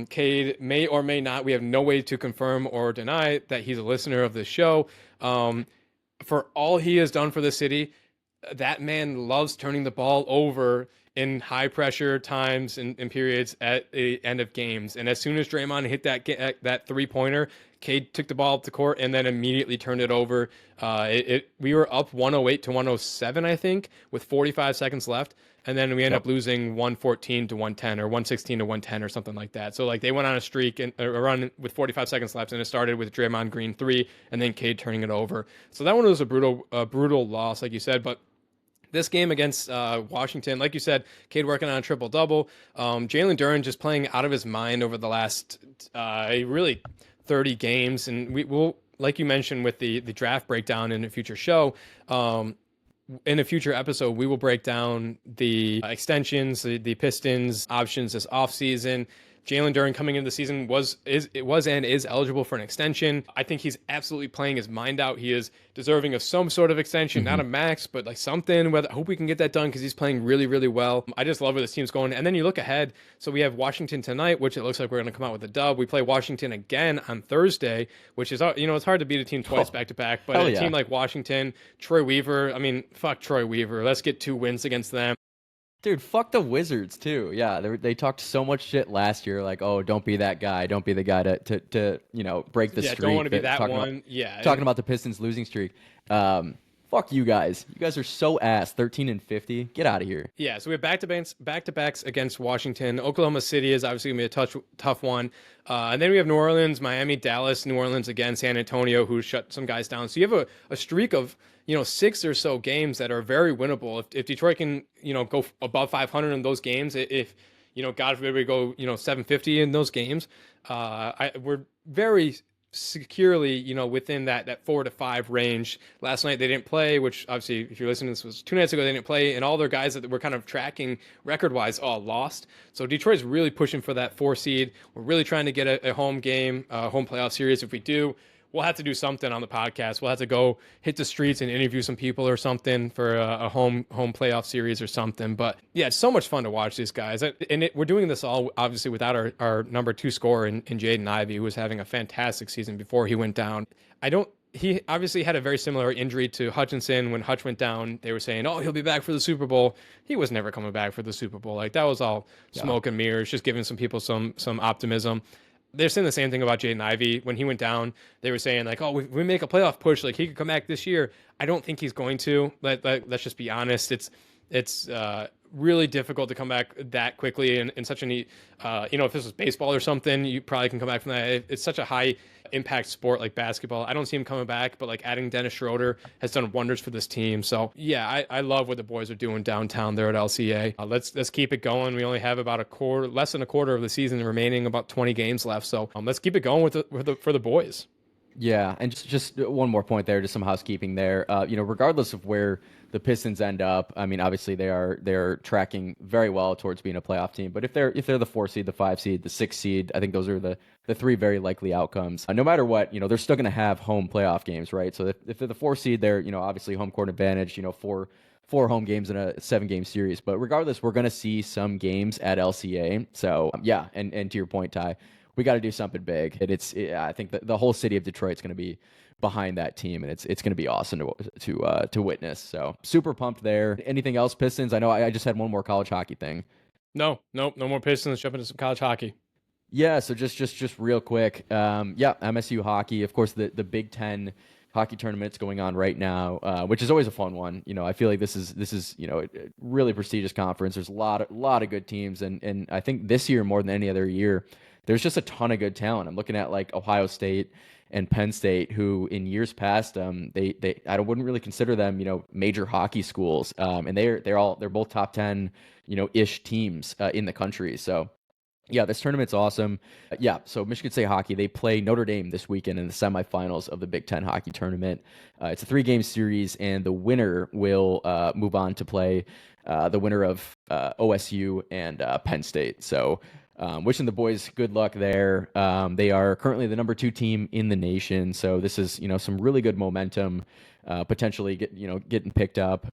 Cade may or may not, we have no way to confirm or deny that he's a listener of this show. For all he has done for the city, that man loves turning the ball over in high pressure times and periods at the end of games. And as soon as Draymond hit that 3-pointer, Cade took the ball up the court and then immediately turned it over. We were up 108-107, I think, with 45 seconds left. And then we ended up losing 114-110 or 116-110 or something like that. So they went on a streak and a run with 45 seconds left, and it started with Draymond Green 3 and then Cade turning it over. So that one was a brutal loss, like you said. But this game against Washington, like you said, Cade working on a triple-double. Jalen Duren just playing out of his mind over the last really 30 games. And we'll, like you mentioned with the draft breakdown in a future show, in a future episode, we will break down the extensions, the Pistons options this offseason. Jalen Duren coming into the season was eligible for an extension. I think he's absolutely playing his mind out. He is deserving of some sort of extension, not a max, but something. I hope we can get that done, because he's playing really, really well. I just love where this team's going. And then you look ahead. So we have Washington tonight, which it looks like we're going to come out with a dub. We play Washington again on Thursday, which is, it's hard to beat a team twice back to back, but a team like Washington, Troy Weaver, fuck Troy Weaver. Let's get 2 wins against them. Dude, fuck the Wizards too. Yeah, they talked so much shit last year, like, oh, don't be that guy, don't be the guy to break the streak. Don't want to be that talking one. Talking about the Pistons losing streak. Fuck you guys. You guys are so ass. 13-50. Get out of here. Yeah, so we have back-to-backs against Washington. Oklahoma City is obviously going to be a tough one. And then we have New Orleans, Miami, Dallas, New Orleans again, San Antonio, who shut some guys down. So you have a streak of 6 or so games that are very winnable. If Detroit can go above 500 in those games, if God forbid we go 750 in those games, we're very securely, within that 4 to 5 range. Last night they didn't play, which obviously, if you're listening, this was 2 nights ago, they didn't play, and all their guys that were kind of tracking record-wise all lost. So Detroit's really pushing for that 4 seed. We're really trying to get a home game, home playoff series. If we do, we'll have to do something on the podcast. We'll have to go hit the streets and interview some people or something for a home playoff series or something. But yeah, it's so much fun to watch these guys. And we're doing this all obviously without our number 2 scorer in Jaden Ivey, who was having a fantastic season before he went down. He obviously had a very similar injury to Hutchinson. When Hutch went down, they were saying, oh, he'll be back for the Super Bowl. He was never coming back for the Super Bowl. Like, that was all smoke and mirrors, just giving some people some optimism. They're saying the same thing about Jaden Ivey. When he went down, they were saying, like, oh, we make a playoff push, like, he could come back this year. I don't think he's going to. Let's just be honest. It's really difficult to come back that quickly in such a neat, if this was baseball or something, you probably can come back from that. It's such a high impact sport like basketball. I don't see him coming back, but like adding Dennis Schroeder has done wonders for this team. So yeah, I love what the boys are doing downtown there at LCA. Let's keep it going. We only have about less than a quarter of the season remaining, about 20 games left. So let's keep it going for the boys. Yeah, and just one more point there, just some housekeeping there. Regardless of where the Pistons end up, I mean, obviously they're tracking very well towards being a playoff team. But if they're the 4 seed, the 5 seed, the 6 seed, I think those are the 3 very likely outcomes. No matter what, they're still going to have home playoff games, right? So if they're the 4 seed, they're obviously home court advantage. Four home games in a 7-game series. But regardless, we're going to see some games at LCA. So yeah, and to your point, Ty, we got to do something big. I think the whole city of Detroit's going to be behind that team, and it's going to be awesome to witness. So super pumped there. Anything else, Pistons? I know I just had one more college hockey thing. No more Pistons. Jump into some college hockey. Yeah, so just real quick. MSU hockey. Of course, the Big Ten hockey tournament's going on right now, which is always a fun one. I feel like this is a really prestigious conference. There's a lot of good teams, and I think this year more than any other year, there's just a ton of good talent. I'm looking at like Ohio State and Penn State, who in years past, I wouldn't really consider them, major hockey schools. And they're both top 10, ish teams in the country. So yeah, this tournament's awesome. So Michigan State hockey, they play Notre Dame this weekend in the semifinals of the Big Ten hockey tournament. It's a 3-game series, and the winner will move on to play the winner of OSU and Penn State. So wishing the boys good luck there. They are currently the number 2 team in the nation, so this is some really good momentum, potentially getting picked up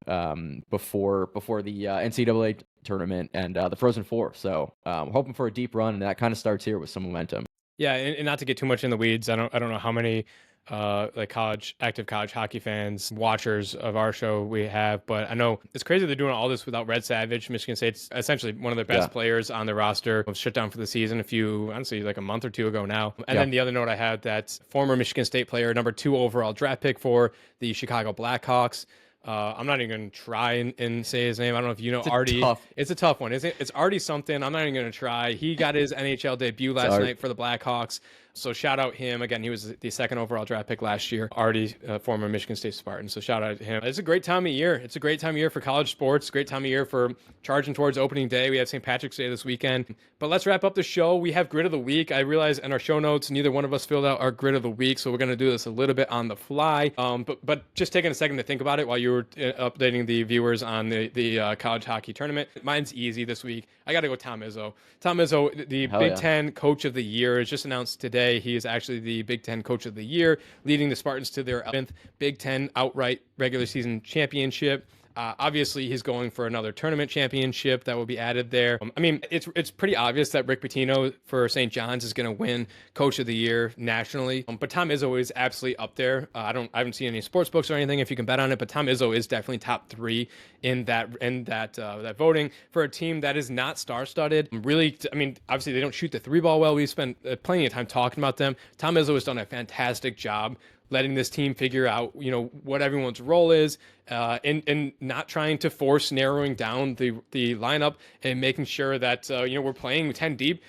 before the NCAA tournament and the Frozen Four. So hoping for a deep run, and that kind of starts here with some momentum. Yeah, and not to get too much in the weeds, I don't know how many active college hockey fans, watchers of our show we have, but I know it's crazy they're doing all this without Red Savage. Michigan State's essentially one of their best players on the roster. Was shut down for the season a month or two ago now. And then the other note I had, that former Michigan State player, number 2 overall draft pick for the Chicago Blackhawks. I'm not even going to try and say his name. I don't know if you know Artie. It's a tough one, isn't it? It's Artie something. I'm not even going to try. He got his NHL debut last night for the Blackhawks. So shout out him. Again, he was the 2nd overall draft pick last year. Artie, former Michigan State Spartan. So shout out to him. It's a great time of year. It's a great time of year for college sports. Great time of year for charging towards opening day. We have St. Patrick's Day this weekend. But let's wrap up the show. We have Grid of the Week. I realize in our show notes, neither one of us filled out our Grid of the Week. So we're going to do this a little bit on the fly. But just taking a second to think about it while you were updating the viewers on the college hockey tournament. Mine's easy this week. I got to go Tom Izzo. Tom Izzo, the Big Ten Coach of the Year, is just announced today. He is actually the Big Ten Coach of the Year, leading the Spartans to their 11th Big Ten outright regular season championship. Obviously, he's going for another tournament championship that will be added there. It's pretty obvious that Rick Pitino for St. John's is going to win Coach of the Year nationally. But Tom Izzo is absolutely up there. I haven't seen any sports books or anything if you can bet on it, but Tom Izzo is definitely top 3 in that voting for a team that is not star-studded. Obviously they don't shoot the 3-ball well. We've spent plenty of time talking about them. Tom Izzo has done a fantastic job letting this team figure out, what everyone's role is, and not trying to force narrowing down the lineup and making sure that, we're playing 10 deep,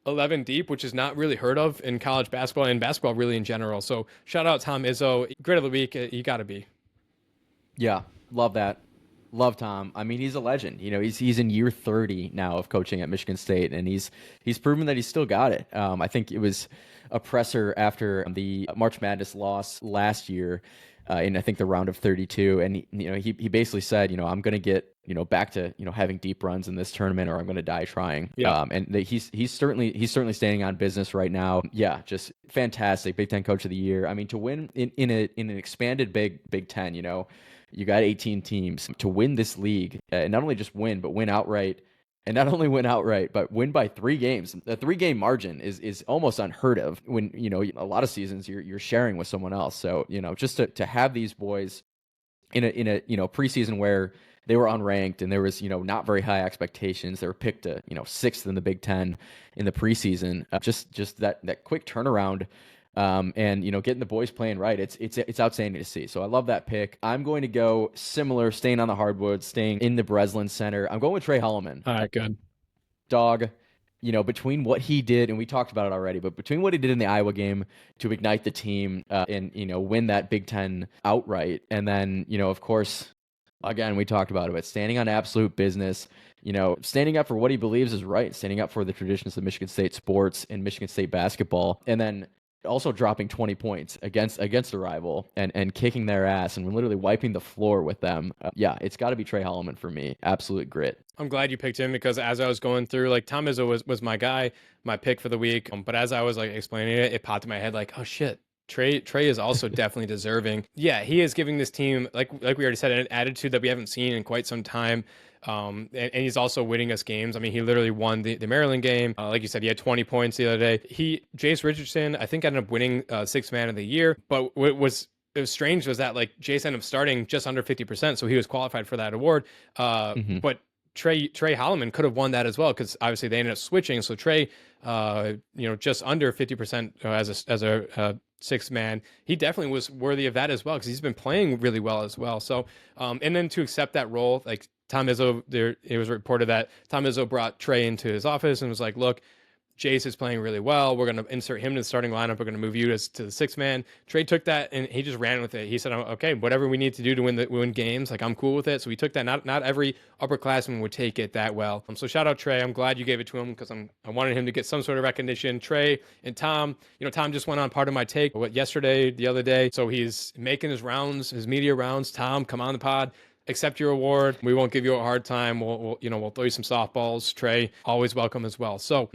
11 deep, which is not really heard of in college basketball and basketball really in general. So shout out Tom Izzo. Grid of the Week, you got to be. Yeah, love that. Love Tom. I mean, he's a legend. You know, he's in year 30 now of coaching at Michigan State, and he's proven that he's still got it. I think it was a presser after the March Madness loss last year, in I think the round of 32, and he basically said, I'm going to get back to having deep runs in this tournament, or I'm going to die trying. Yeah. He's certainly standing on business right now. Yeah, just fantastic. Big Ten Coach of the Year. I mean, to win in an expanded Big Ten, you got 18 teams to win this league, and not only just win, but win outright. And not only win outright, but win by 3 games. A 3-game margin is almost unheard of. When a lot of seasons you're sharing with someone else. So just to have these boys in a preseason where they were unranked and there was not very high expectations. They were picked to 6th in the Big Ten in the preseason. Just that quick turnaround. And getting the boys playing right, it's outstanding to see. So I love that pick. I'm going to go similar, staying on the hardwood, staying in the Breslin Center. I'm going with Trey Holloman. All right, good. Dog, between what he did, and we talked about it already, but between what he did in the Iowa game to ignite the team and win that Big Ten outright, and then of course, again, we talked about it, but standing on absolute business. Standing up for what he believes is right, standing up for the traditions of Michigan State sports and Michigan State basketball, and then also dropping 20 points against a rival and kicking their ass and literally wiping the floor with them. It's got to be Trey Holloman for me. Absolute grit. I'm glad you picked him because as I was going through, like, Tom Izzo was my guy, my pick for the week. But as I was like explaining it, it popped in my head like, oh shit. Trey is also definitely deserving. Yeah, he is giving this team, like we already said, an attitude that we haven't seen in quite some time. And he's also winning us games. I mean, he literally won the Maryland game. Like you said, he had 20 points the other day. Jace Richardson, I think, ended up winning Sixth Man of the Year. But what was strange was that like Jace ended up starting just under 50%, so he was qualified for that award. But Trey Holloman could have won that as well because obviously they ended up switching. So Trey, just under 50% as a sixth man, he definitely was worthy of that as well because he's been playing really well as well. So, and then to accept that role, like Tom Izzo, it was reported that Tom Izzo brought Trey into his office and was like, look, Jace is playing really well. We're going to insert him in the starting lineup. We're going to move you to the sixth man. Trey took that and he just ran with it. He said, okay, whatever we need to do to win games, like I'm cool with it. So he took that. Not every upperclassman would take it that well. So shout out Trey. I'm glad you gave it to him because I wanted him to get some sort of recognition. Trey and Tom, Tom just went on Part of My Take the other day. So he's making his rounds, his media rounds. Tom, come on the pod. Accept your award. We won't give you a hard time. We'll throw you some softballs. Trey, always welcome as well. So,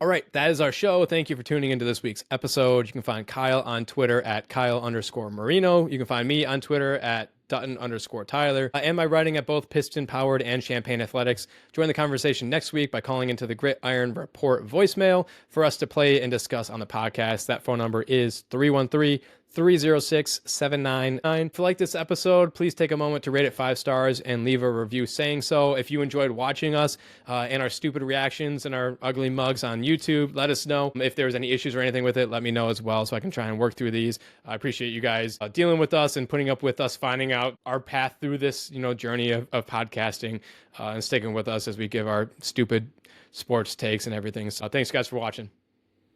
all right, that is our show. Thank you for tuning into this week's episode. You can find Kyle on Twitter at Kyle_Marino. You can find me on Twitter at Dutton_Tyler. And my writing at both Piston Powered and Champaign Athletics. Join the conversation next week by calling into the Gridiron Report voicemail for us to play and discuss on the podcast. That phone number is 313-306-799. If you like this episode, please take a moment to rate it 5 stars and leave a review saying so. If you enjoyed watching us and our stupid reactions and our ugly mugs on YouTube, let us know. If there's any issues or anything with it, let me know as well so I can try and work through these. I appreciate you guys dealing with us and putting up with us finding out our path through this journey of podcasting and sticking with us as we give our stupid sports takes and everything. So thanks guys for watching.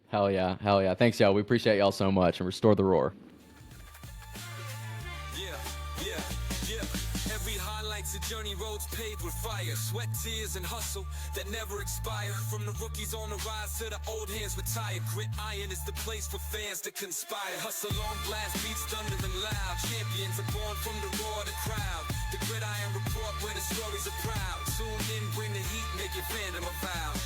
Hell yeah. Thanks, y'all. We appreciate y'all so much, and restore the roar. Every highlight's a journey, roads paved with fire, sweat, tears, and hustle that never expire. From the rookies on the rise to the old hands retired. Gridiron is the place for fans to conspire. Hustle on blast, beats thunder and loud. Champions are born from the roar of the crowd. The Gridiron Report where the stories are proud. Tune in, bring the heat, make your fandom a vow.